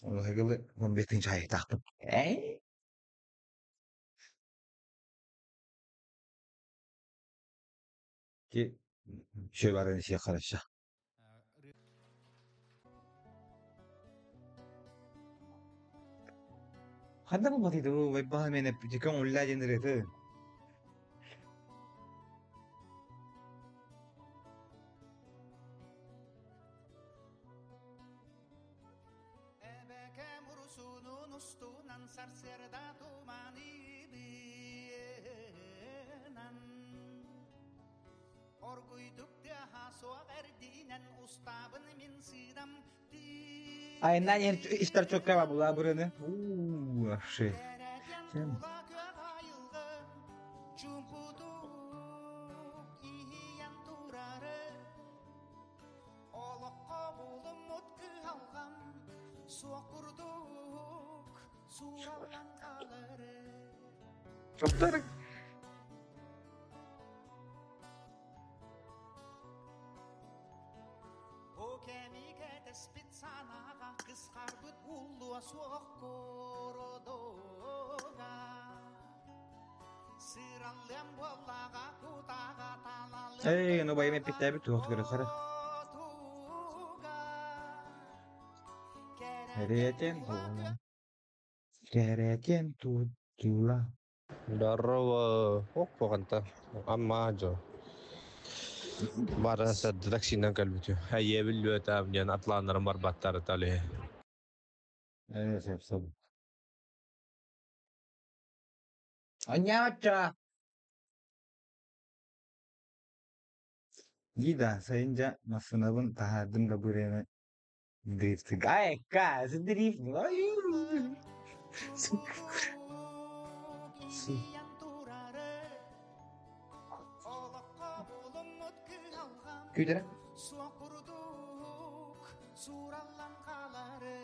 Onu hegeli 15. ayı taktım. Ki şey var şey karışa. Handa mo ba dito? May bahay may napijikang ulla generator. Ebeke murusunun ustunan sarserda tumani binen Orguyduk deha soğuk erdinen ustabın min sidam Aynen yani işler çok kaba bu buranı. Şey. Dereden Sen- tula gök ayılgın Cumpuduk ihiyen turarı Olukka bulum mutku algam Sokurduk surallan kalırı Çok tarık. O kemike tespit sanaga Kıskar büt ulluğa soğuk korodoga Sırallem bollaga kutaga talalı Ey no bayım hep bir tuhaf göre kara. Kereken tutula. Здорово. Опа-канта. Аммаджо. Бара саддак синен калбитю. Хайебил лөтә менен атланырым бар баттары тали. Evet hepsi. Anyacha. Gida sayınca sınavın tahaddüm da buraya drift. Ay kas drift. Ay. Güdere. Sokurduk surallan kaları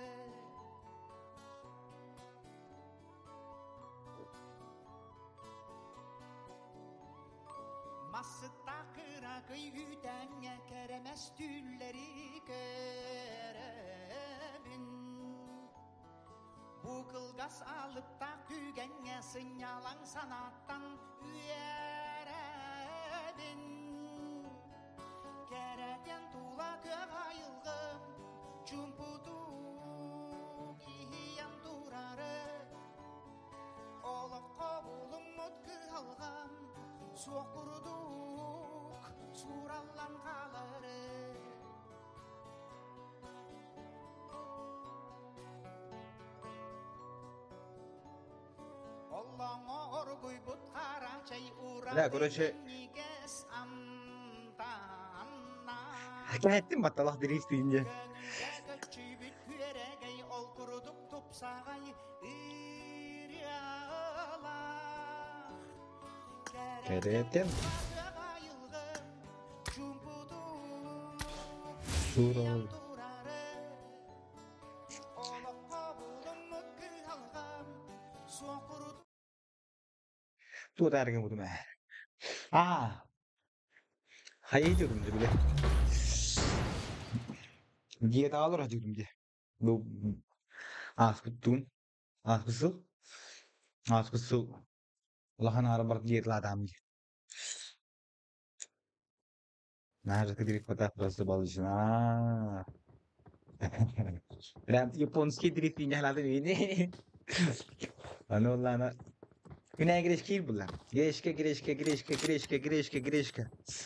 Masıtta kıra kıyüden keremez tülleri kerebin Bu kılgas alıp da tügenge sınyalan sanattan üyerebin Kereden tula gök ayılgım Cumpuduk ihiyen durarı Olukka bulum mutku algam Sokurduk surallan kalırı Allah'a orguy but kara çay uğra Ya, короче. Niges amtanna Ettim batalak drift deyince. Gönülde göçübüt küregey ol kuruduk tupsağay iryala Kereten. ayılgın cumpuduk Sural. durarı Olukka bulun mutku algam sokuruduk Tuh tarihnya butuh mah. Hayır diyorum bile. Dia tahu lah diyorum dia. Lu betul. Betul. Betul. Lahan harap dia telah dami. Nah, kediri kota terus balus. Dan Japonski driftingnya lalu ini. Ano lana. Güney girişki bulan. Girişke.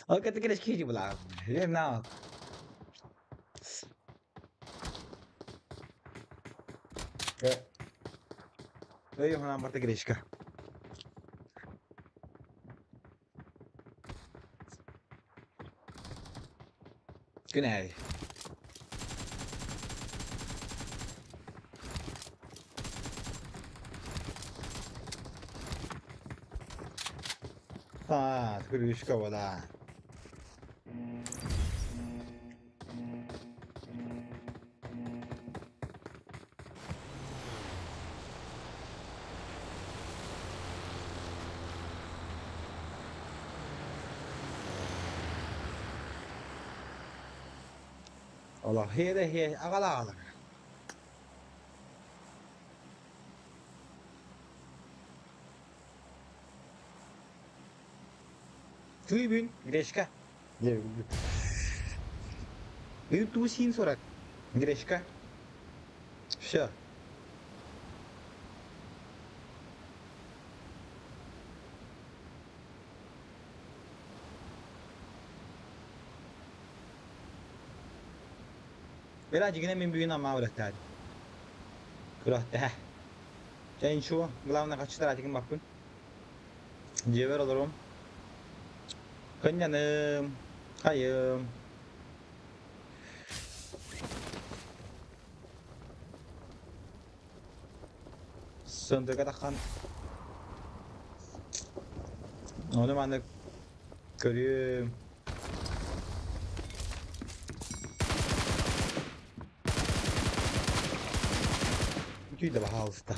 Hakikaten girişki bulan. Ne yap? Öyle ona marta girişka. Güney. Girişka wala. Allah he agala. Tribün Greška. Itu tusin surat Greška. Все. Birazcık yine min büyüğün ama öğretti. Kırahte heh. Sen şu главное kaçtılar artık bakın. Cever olurum. Kanyanım. Hayım. Sındık atakan. Onu ben de görüyorum. Tüy de baha usta.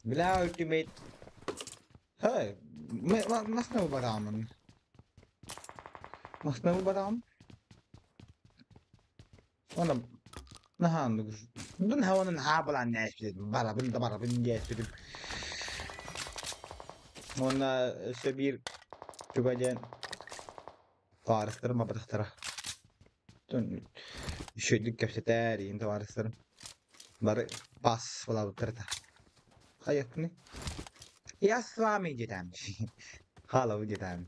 Bila ultimate. Hey, mas na ba naman? Mas na ba naman? Ano? Nahandı. Dün havanın habalan ne istedim? Barabın diye istedim. Ona işte bir tügacan tarihlerim abadıktara. Dün şöyle köfteler yine tarihlerim. Bari pas falan tırta. Hayat ne? Ya swami cidden. Hala cidden.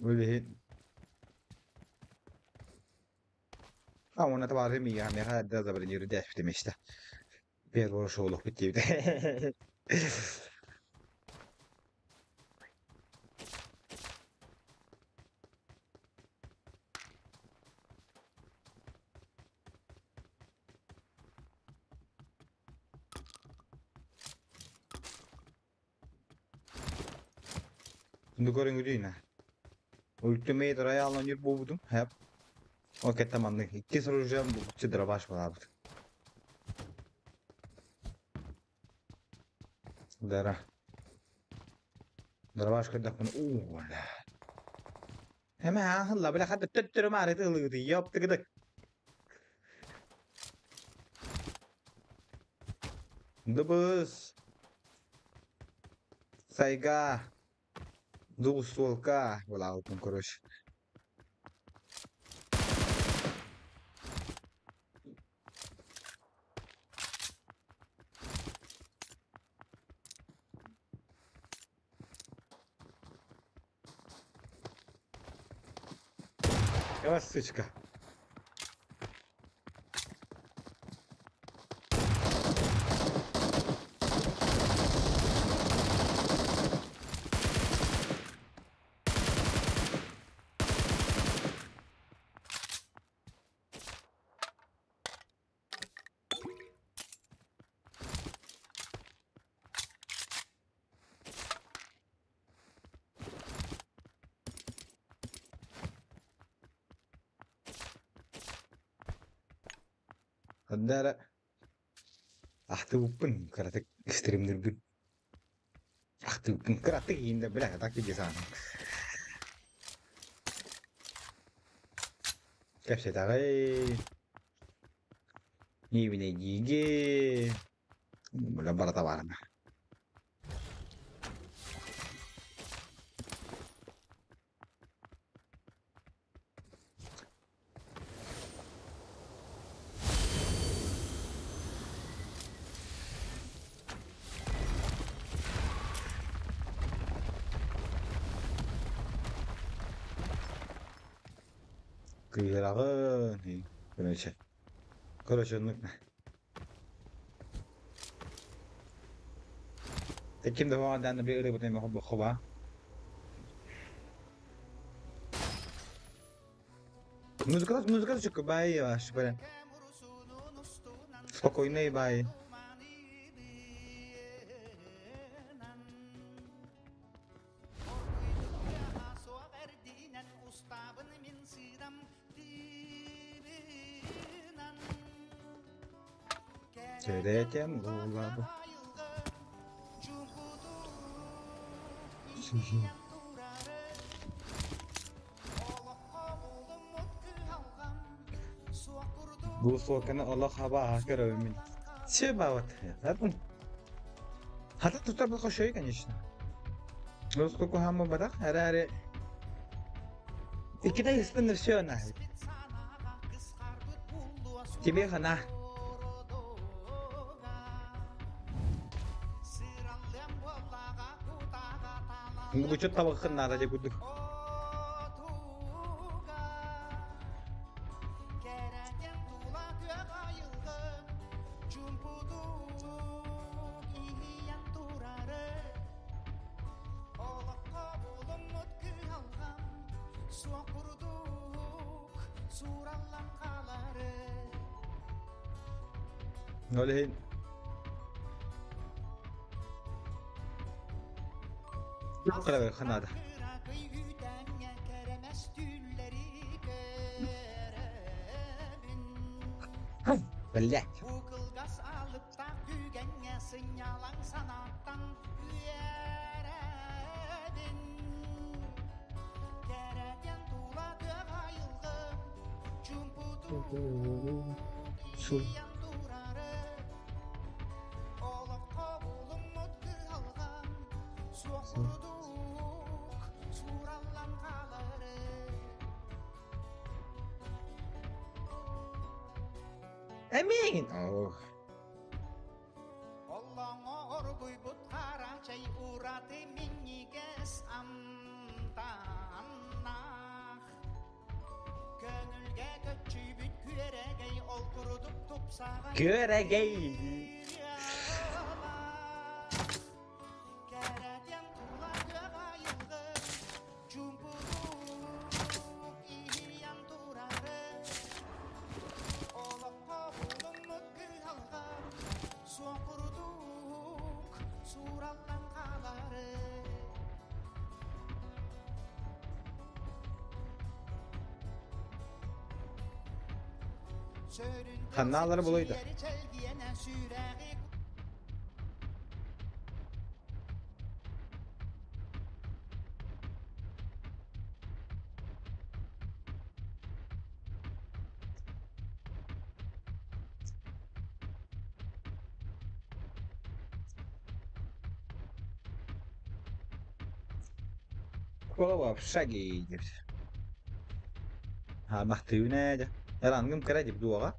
Öyle. Ama ona tabii mi ya? Ne kadar da zaten yürü de işte. Bir boş olup bitti. Şimdi görün yine. Ultimate Royale'ın yürü buldum. Hep. Okey tamam. İki soracağım bu. Çıdıra baş var abi. Dara. Dara baş kadar bunu. Ooo. Hemen ha hılla bile hatta tüttürü mağaraydı ılıydı. Yaptı gıdık. Dıbız. Sayga. Двустволка. Вылазил там, короче. Какая сучка. Hadara. Ahtuupun karatek ekstrem nirgun. Ahtuupun karatek hindi bela taktik jasan. कैसे था गए ये भी नहीं जीगे बोला बड़ा तबार में Kıyırağın. İyi. Böylece. Koroşunluk ne? Tekim de o adamda bir ırı butayım hobbu khoba. Музыка çok bayi var böyle. Spokojny i bayi. Söyleyeceğim bu. Bu soğukana Allah hava görevmin. Себа вот. Hatta tutar bu koşuyor конечно. Ну сколько хамма бадах, араре. Ikide istenir şey ona. Тебе хана. Bu çok tabakın nada diye bulduk. Öyle çok kadar kanada. Belli. Bu kılgas alıp da dügenye sinyalan sanattan üyeredin. Gereken tuğla göğa yılgın cumpudu iyan durarı. Oğlum kovulum mutlu halgan suak kuruduk surallan kaları. Emin. Oh. Ollongor buybut karacay urate minyiges amtanah. Gönülge göçübüt küyeregey ol kuruduk tupsağa. Göregey. Gereken tula göğa yılgın cumpuduk iyan durarı. Olak kovulun mutlu halgan suak kuruduk surallan kaları. Kanalları bulaydı. Kova psagi. Ha mahtıyına da. Yarangım kara dip duaga.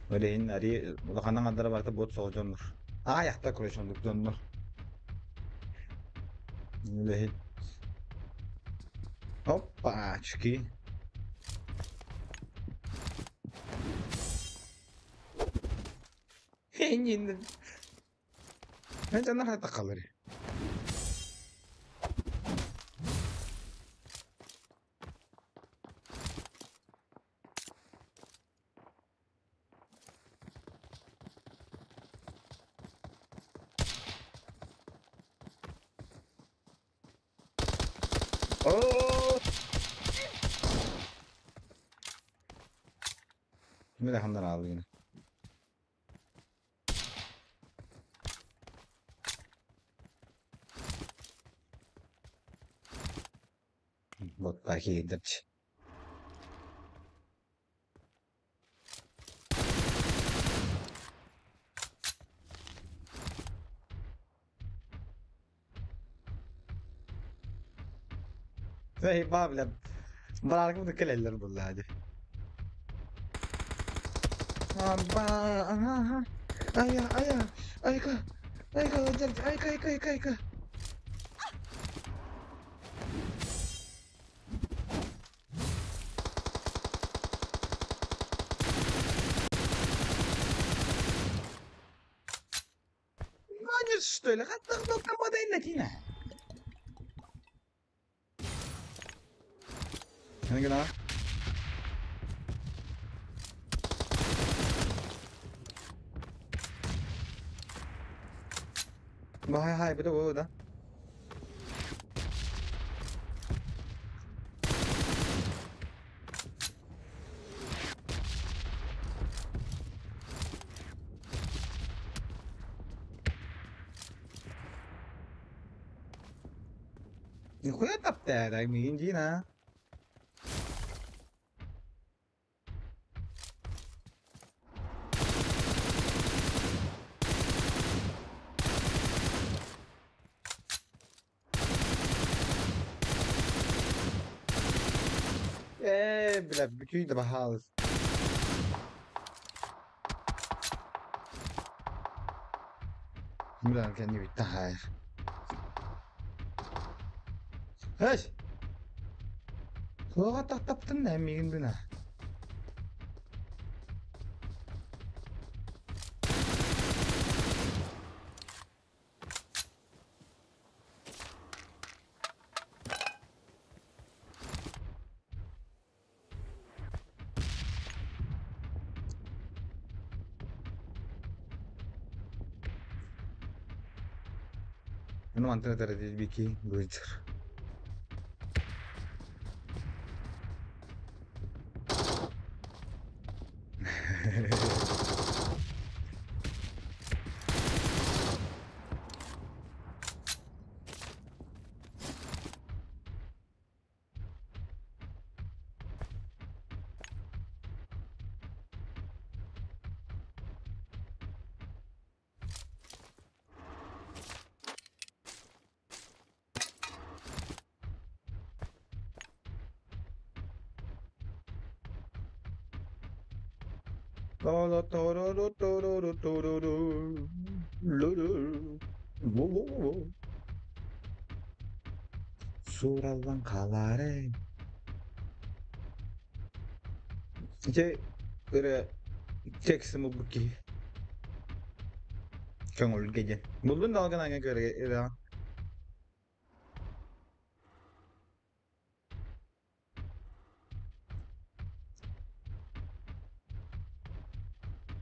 Öyle ari ulaqanan andara barta bot soğucanlar. Ayakta kuruşunduk donlar. Öyle. Hoppa çıkı. Henginden. Ben canlar hatta kalır. Oh! Şimdi de handan aldı yine. Bot belki yedirç. Ve Babla bırakıp da kaleler bulla hadi. Aba aha. Aya ayka ayka. что ли? Хаттар только модель латина. هنا ما هاي بدو ده你回来打的来明天呢？بلا بكي ده بحاول بلا كان يفتحها ايش هو طبطبت لنا مين بنا انا ما انت ترى بيكي بويتر Surallan kalare. 이제 그래 잭스 먹기 경을 깨지 물론 나가나 그래 이라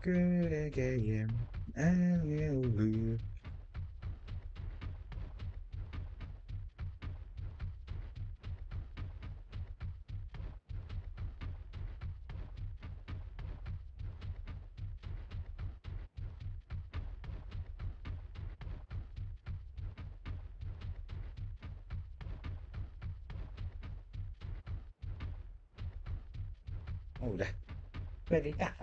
그래 게임 에으 오래 very dark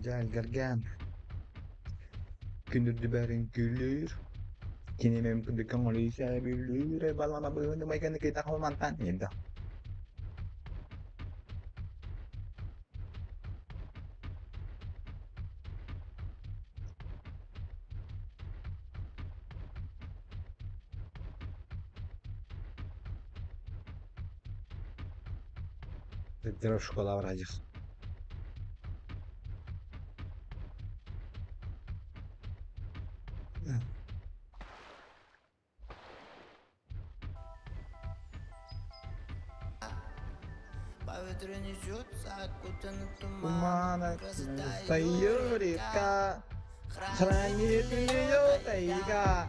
Gel gergen gündür düberin gülür kini memang pendekang oleh saya gülür balam apa may kan kita ko mantan yun daw Трошку лаврадів. По ветру несется окутанный Тумана туманом. Красота стою ее река, хранит ее тайга,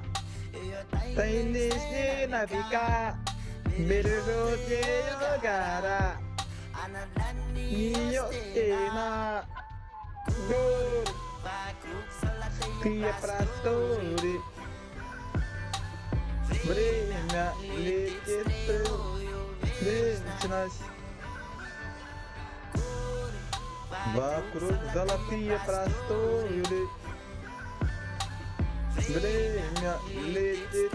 тайны навека, бережет ее гора, Она для ее нее стена, гор, вокруг золотые тые просторы. Время летит, вечность. Вокруг золотые просторы. Время летит.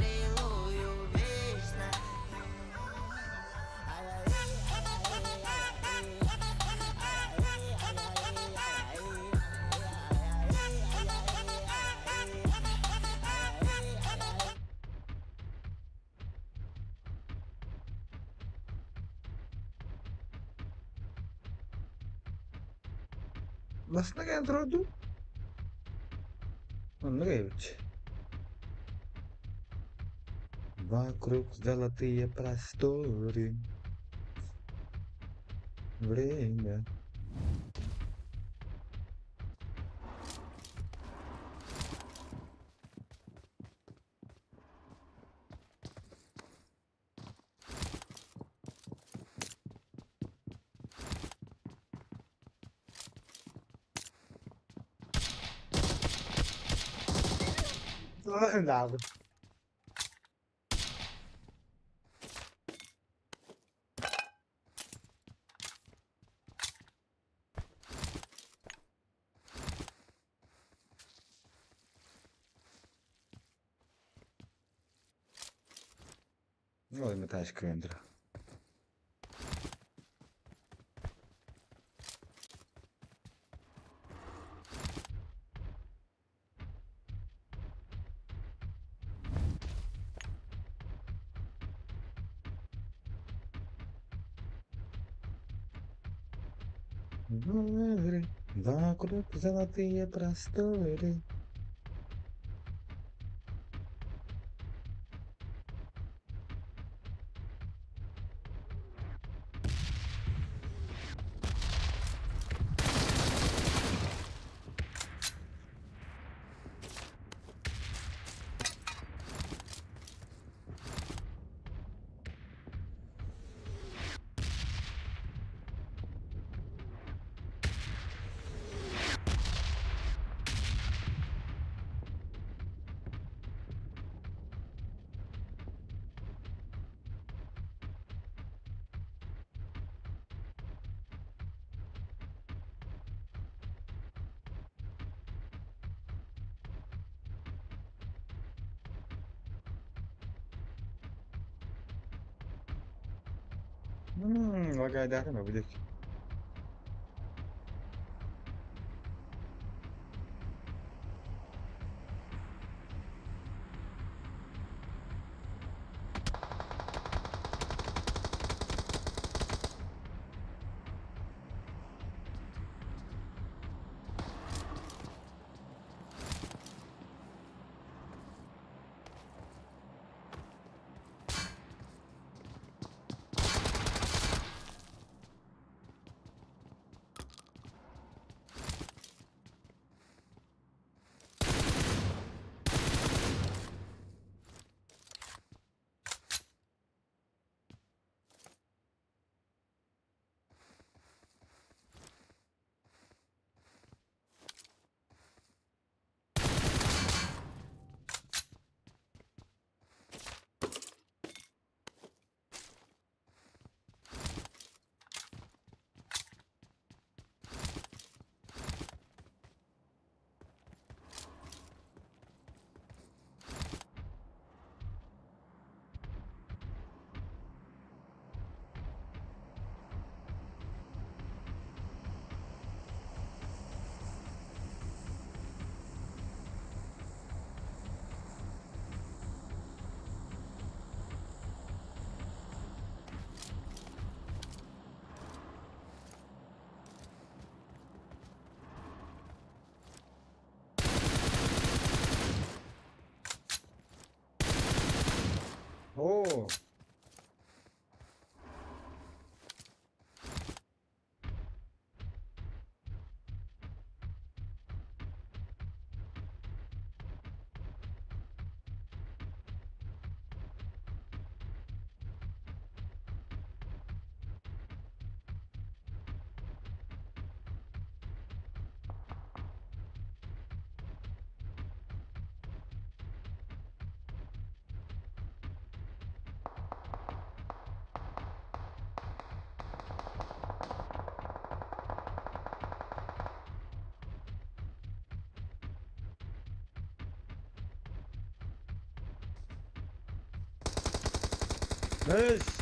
Basına geldi. Onu гайвич. Вокруг золотые просторы. Время. Да, Ой, метаешь Эндра. Вокруг золотые просторы. Вагай да, ما بدك. О, ايش؟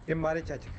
Им бari чачык.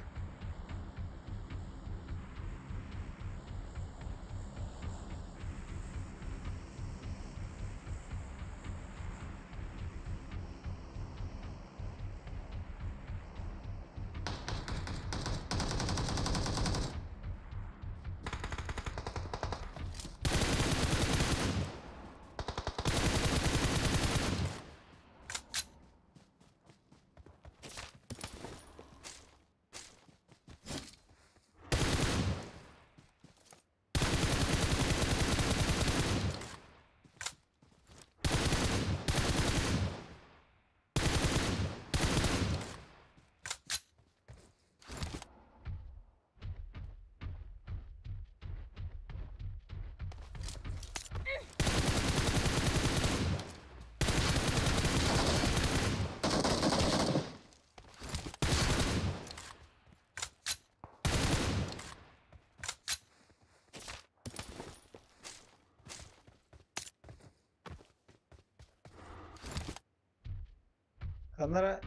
Kanlara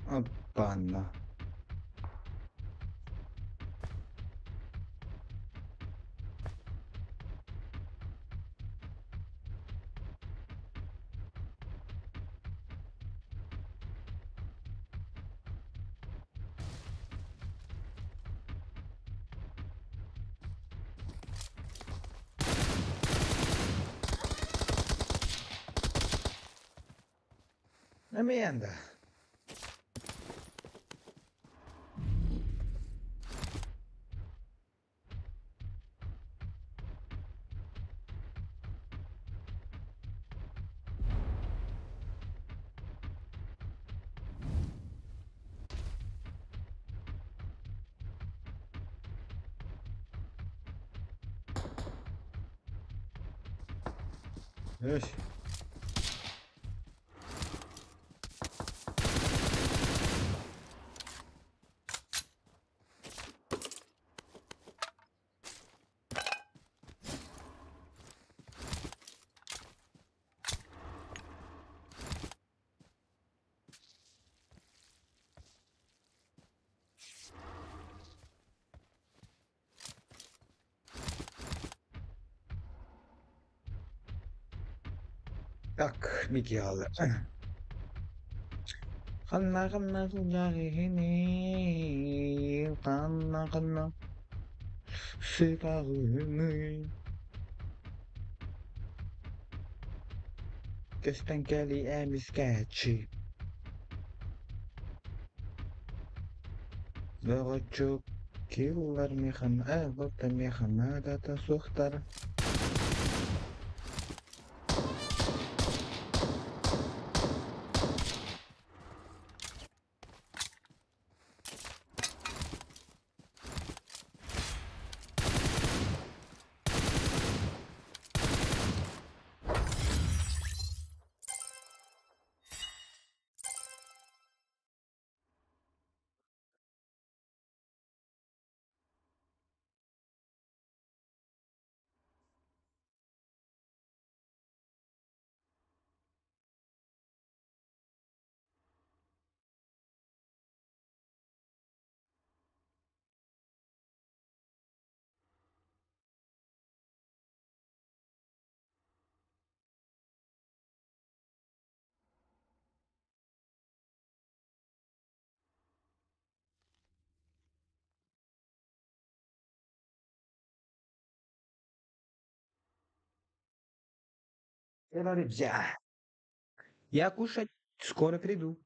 Appanna. Ameenda. Yes. Tak, mikä alle. Kanna kujahini. Kanna. Sikahuni. Kesken keli emisketsi. Dogotjuk. Killer mihan ävotta mihan näädätä suhtara. Бля. Я кушать скоро приду.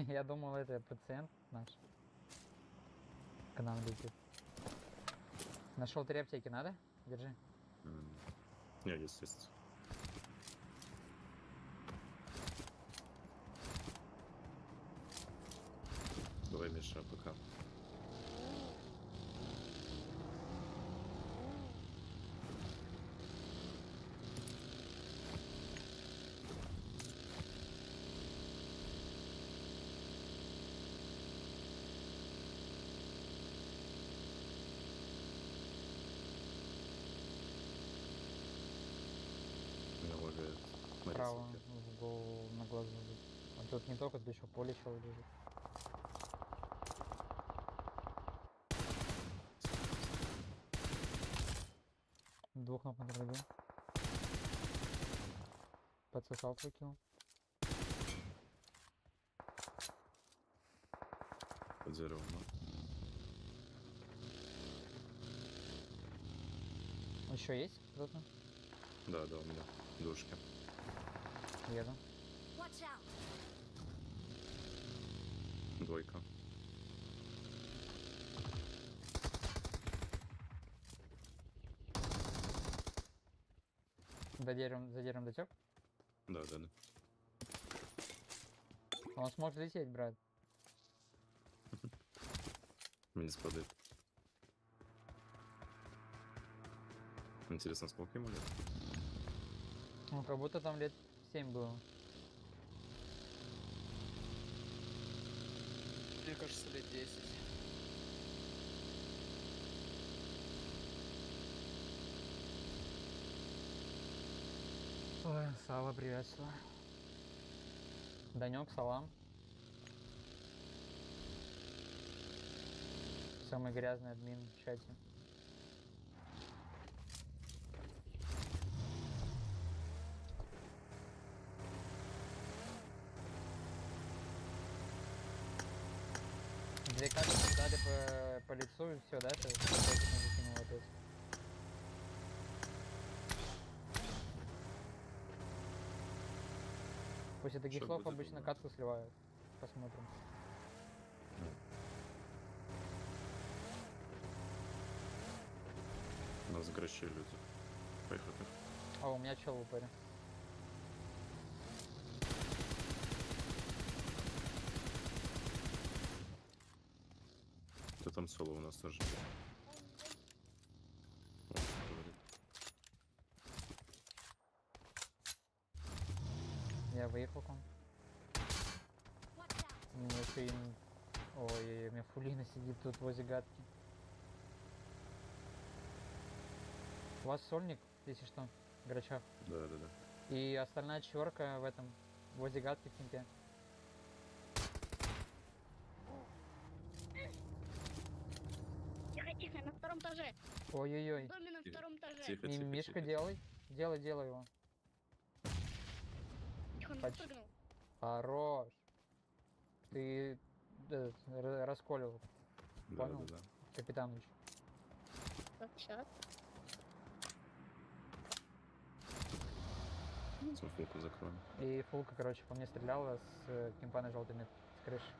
Я думал, это пациент наш. К нам летит. Нашел 3 аптеки, надо? Держи. Не, есть. Давай, Миша, пока. Меня лагает. Смотри, Право смотри. в голову на глазу. А тут не только, тут еще поле чел лежит. Двух ног надо. Подсосал твой килл. Под деревом, Еще есть кто-то? Да, у меня. Душки. Еду. Watch out! Двойка. За деревом дотек? Да. Он смог взлететь, брат. Минус падает. Интересно, сколько ему лет? Ну, как будто там лет 7 было. Мне кажется, лет 10. Ой, Сава, приветствую. Данек, салам. Самый грязный админ в чате. Две карты дали по лицу и все, да? Ты закинул опять. После таких Что слов будет, обычно думаю? катку сливают. Посмотрим. Нас грачи люди. Поехали. А у меня чел в упоре. Кто там соло у нас тоже? О, говорит. Я выехал к вам. Watch out! У меня еще и... Ой, у меня Фулина сидит тут возле гадки. У вас сольник, если что, в грачах. Да. И остальная четверка в этом, возле гадки в кемпе. Тихо, на втором этаже. Ой-ой-ой. В доме на Тихо. втором этаже. Тихо. Мишка, делай. Делай его. Тихо, он Почти. выпрыгнул. Хорош. Ты расколил, понял? Да. Капитаныч. Так, сейчас. Фулку закроем. И фулка, короче, по мне стреляла с кемпа на желтыми с крыши.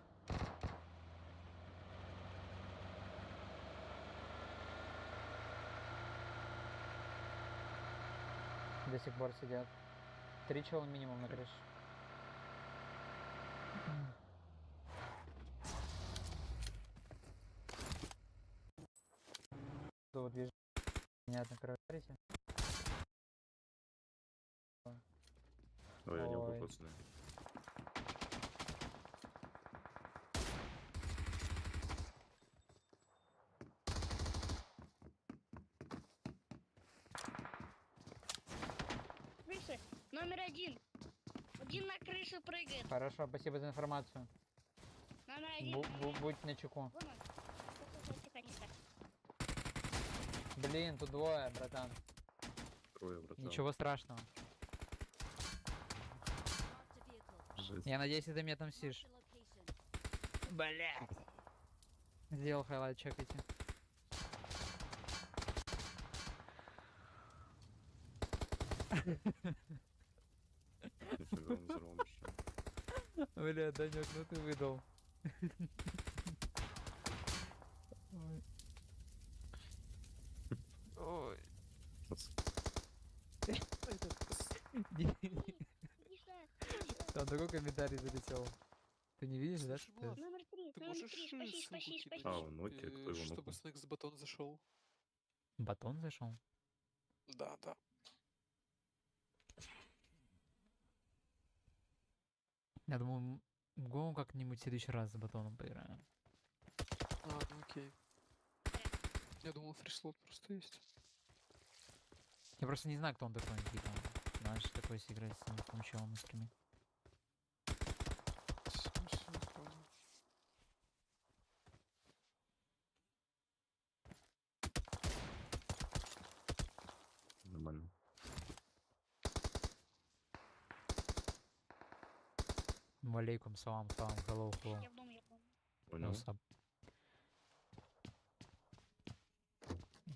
До сих пор сидят. 3 чела минимум на крыше. Тут движение. Понятно, короче. Ой, я не Ой. могу, пацаны. Крыша, номер один. Один на крышу прыгает. Хорошо, спасибо за информацию. Номер один. Будь начеку. Вон он. Тихо. Блин, тут двое, братан. Трое, братан. Ничего страшного. Marked a vehicle. Жесть. Я надеюсь, ты мне отомстишь. Marked a location. Блять. Сделал хайлайт, чекайте. Нифига, он взорвал машину. Бля, Данек, ну ты выдал. Ой. Ой. Пац- Миша, Там такой комментарий залетел. Ты не видишь, да? Слушай, что Влад, ты- номер три, ты номер можешь три, ссылку спасись, кинуть, А, в ноте, кто его чтобы нокнул? Снэкс батон зашел? Батон зашел? Да, да. Я думаю, в Гоу как-нибудь в следующий раз с батоном поиграем. А, ну окей. Я думал, фрислот просто есть. Я просто не знаю, кто он такой, типа. Знаешь, такой сыграть с таким челом на стриме. Всё, понял. Нормально. Валейкум, салам, hello, hello. Я в дом, я в дом. Понял.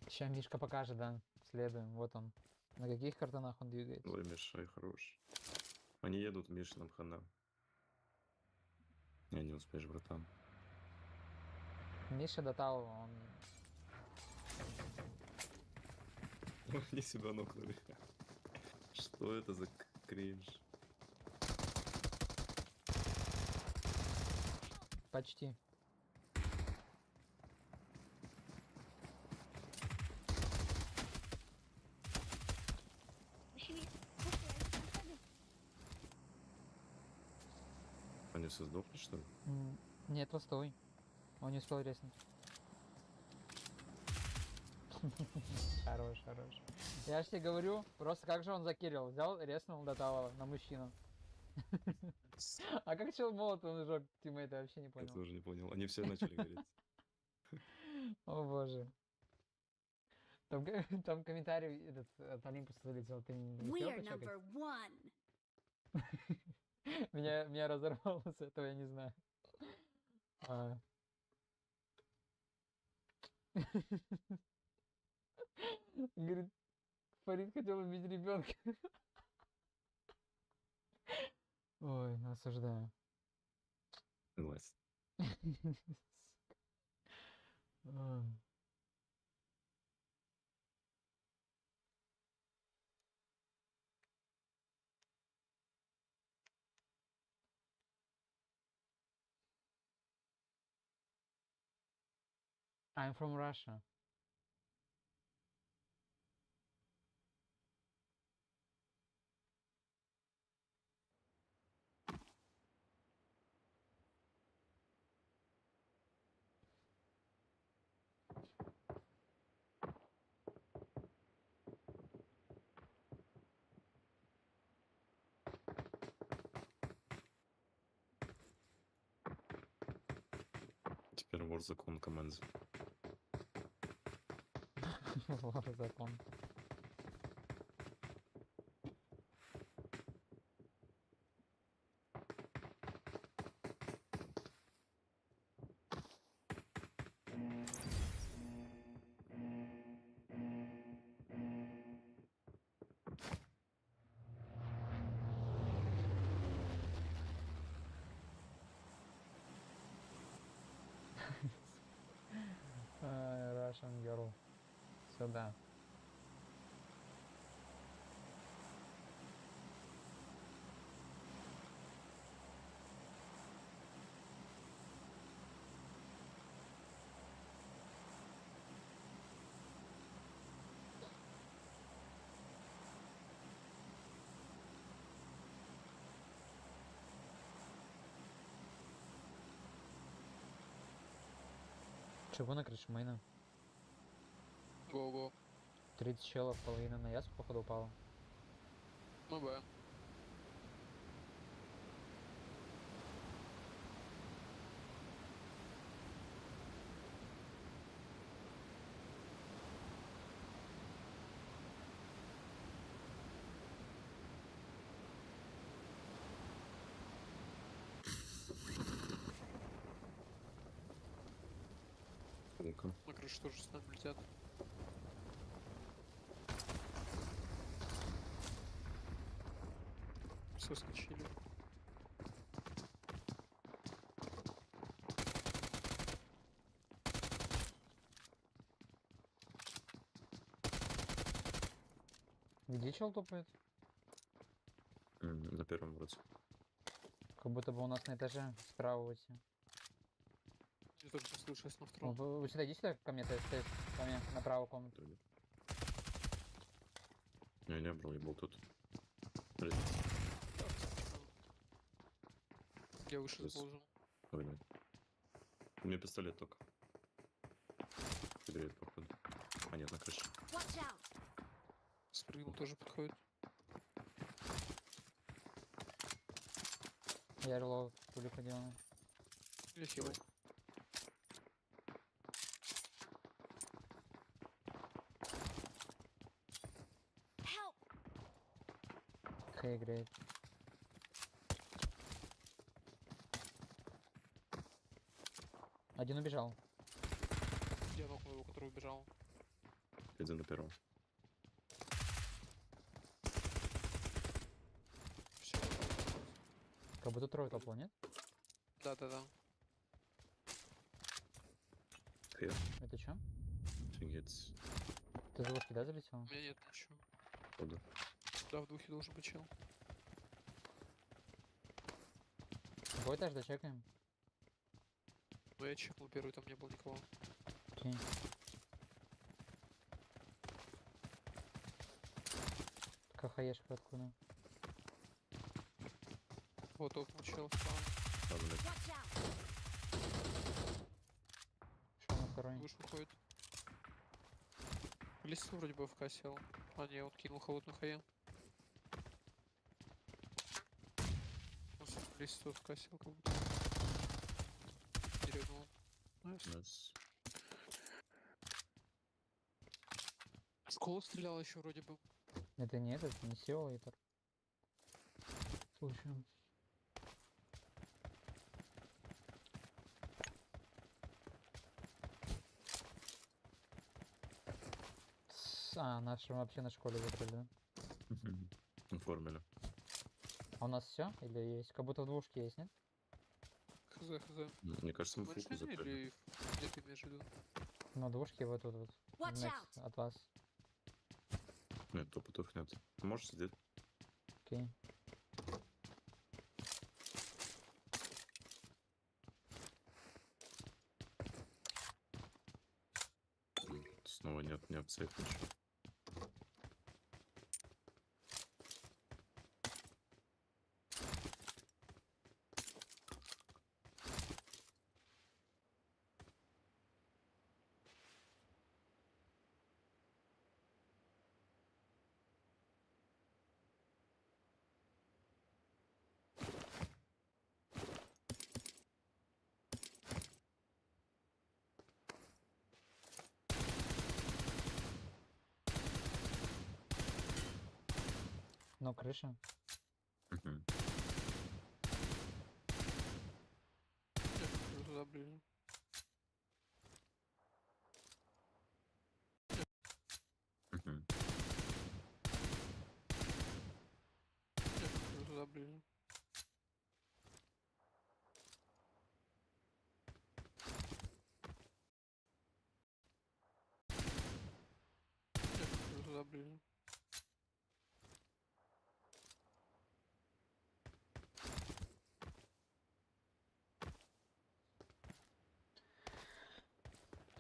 Сейчас Мишка покажет, да. Следуем, вот он. На каких картонах он двигается? Ой, Мишай, хорош. Они едут, Миша, нам хана. Не успеешь, братан. Миша Дотал, он... Они себя нокнули. Что это за кринж? Почти. Василий, слушай, Александр, Они все сдохли, что ли? Нет, постой. Он не успел резнуть. Хорош, хорош. Я ж тебе говорю, просто как же он закирил? Взял, резнул Доталова на мужчину. А как чел молот он сжег тиммейта, я вообще не Я понял. тоже не понял. Они все начали гореть. О боже. Там, там комментарий этот, от Олимпуса залетел, ты не We успел are почекать? number one. Меня разорвало с этого, я не знаю. А. Говорит, Фарид хотел убить ребенка. Ой, осуждаю. Согласен. Ой. I'm from Russia. Теперь вор закон команды. Вор закон. Russian girl. Сюда. Чего на крыше мейна? Го-го. 30 челов, половина на яску походу упала. Ну да. Ну-ка. На крышу тоже с нами летят. Соскочили. Где чел топает? На первом вроде. Как будто бы у нас на этаже справа вот. Я только что слышу, на Ну, втором. вы сюда, иди сюда ко мне, то есть ко мне, направо комнату. Вроде. Не, бро, я был тут. Разница. Я выше Плюс. заползу. Ой, нет. У меня пистолет только. Греет, походу. А нет, на крыше. Watch out! Спрыгнул, тоже подходит. Я релоуд пулю поделаю. Я хил. Давай. Help! Хэй играет. Один убежал. Я нокнул его, который убежал. Один на первом. Все. Как будто трое топло, нет? Да. Хер. Это чё? Офигеть. Ты за ложки, да, залетел? У меня нет ничего. Походу. Да, в духе должен быть чел. Какой этаж дочекаем? Но я чекнул первый, там не было никого. Окей. КХЕшка откуда? Вот окно чел справа. Ладно, блядь. Watch out! Что на второй? Выше уходит. В лесу вроде бы ФК сел. А не, он кинул холодную хае. В лесу ФК сел как будто. Деревнул. Найс. Найс. Школа стреляла еще вроде бы. Это не этот, не симулятор. Слушаем. Наши вообще на школе выбрали, да? Оформили. А у нас все? Или есть? Как будто в двушке есть, нет? Хз. Мне кажется, мы фуку Большая закрыли. или где ты имеешь в виду? На двушке вот тут вот. Watch Next out! от вас. Нет, топотов нет. Можешь сидеть? Окей. Снова нет сейф ничего. Но крыша. Мгм. Я смотрю туда ближе. Мгм. Я смотрю туда ближе. Я смотрю туда ближе.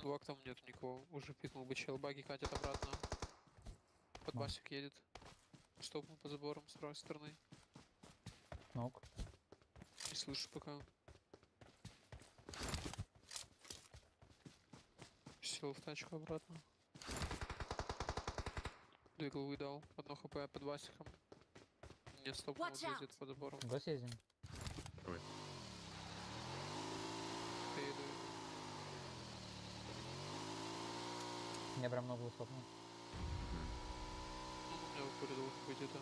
Лак там нет никого. Уже пикнул бы чел. Баги катят обратно. Под Ну. басик едет. Стопнул по заборам с правой стороны. Нок. Не слышу пока. Сел в тачку обратно. Двигал выдал. Одно хп под басиком. Не стопнул, Watch out. ездит по заборам. Гос ездим. Поеду. Я прям ногу стопнул. Ну, у меня в упоре должен быть это.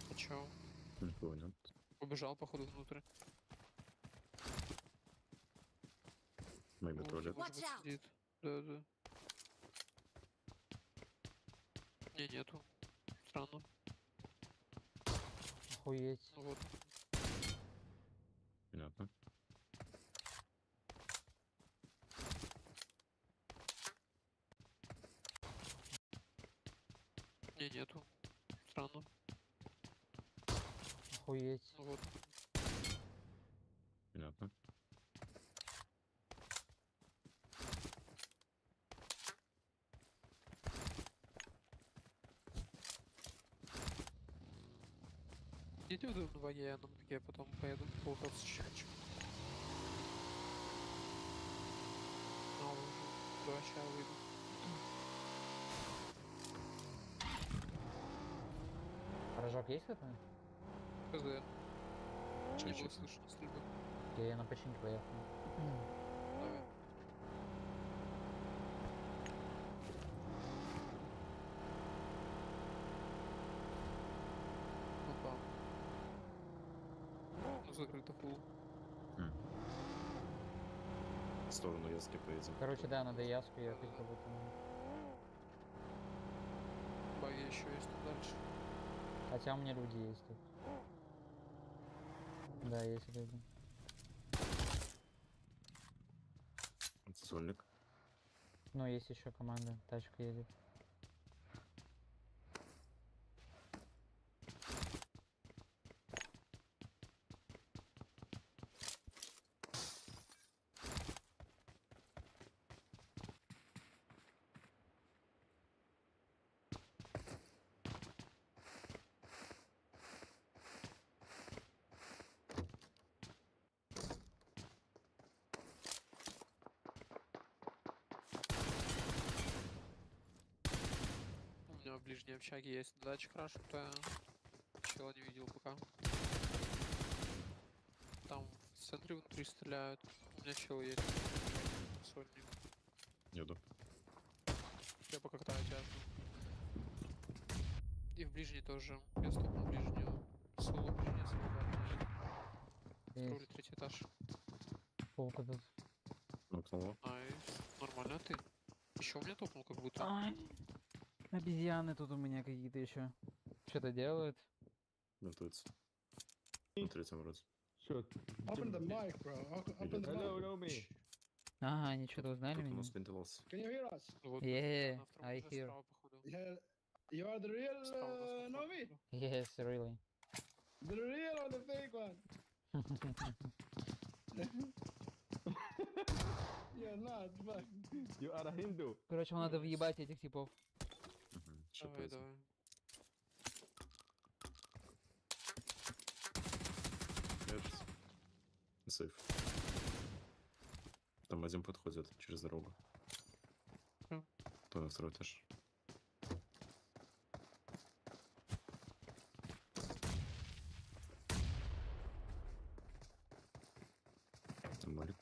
А чё? Никого нет. Убежал, походу, внутрь. Мэйби Вот, туалет. может Watch быть, out. сидит. Да. Не, нету. Странно. Охуеть. Ну вот. Понятно. меня нету. Странно. Охуеть. Ну вот. Понятно. Идите в ваге, я на ноге потом поеду. Полхаться чуть хочу. А, уже. Давай, сейчас выйду. Рожок есть какой-то? КЗ. Не было Чуть-чуть. слышно стрельбы. Я на починке поехал. Давай. Опа. Ну, закрыто фул. В сторону Яски поедем. Короче, да, надо яску ехать, как будто. Баги еще есть тут дальше. Хотя у меня люди есть тут. Да, есть люди. Сольник. Ну, есть еще команда, тачка едет. У меня в ближней общаге есть датчик крашенная. Чего не видел пока. Там в центре внутри стреляют. У меня чел есть. Сольник. Еду. Я пока катаю тебя жду. И в ближней тоже. Я стопнул ближнюю. Соло ближняя, второй или Есть. третий этаж. Полка тут. Нокнуло. Найс. Нормально, а ты? Еще у меня топнул как будто. Ай. Обезьяны тут у меня какие-то еще. Что-то делают. Готовится. На третьем вроде. Open the mic, bro. Open the mic. Ага, они что-то узнали Кто-то у меня. нас вентилался. Can you hear us? Вот, Yeah, на втором I этаже hear. справа, походу. Yeah. You are the real Справа у нас контроль, Novi? походу. Yes, really. The real or the fake one? You're not, but You are a Hindu. Короче, вам надо въебать этих типов. Сейчас Давай, поедем. давай. Нет. Сейф. Там один подходит через дорогу. Хм. То на второй этаж. Там Малик.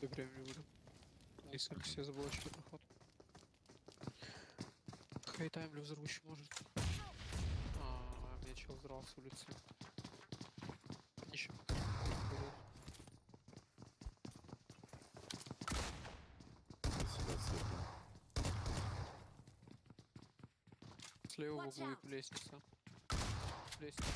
До времени буду. Если все заблочили проход. Хайтаймлю взорвущий может. А, мне чел взорвался с улицы. Еще. Сюда светло. Слева в Watch углу out. лестница. Лестница.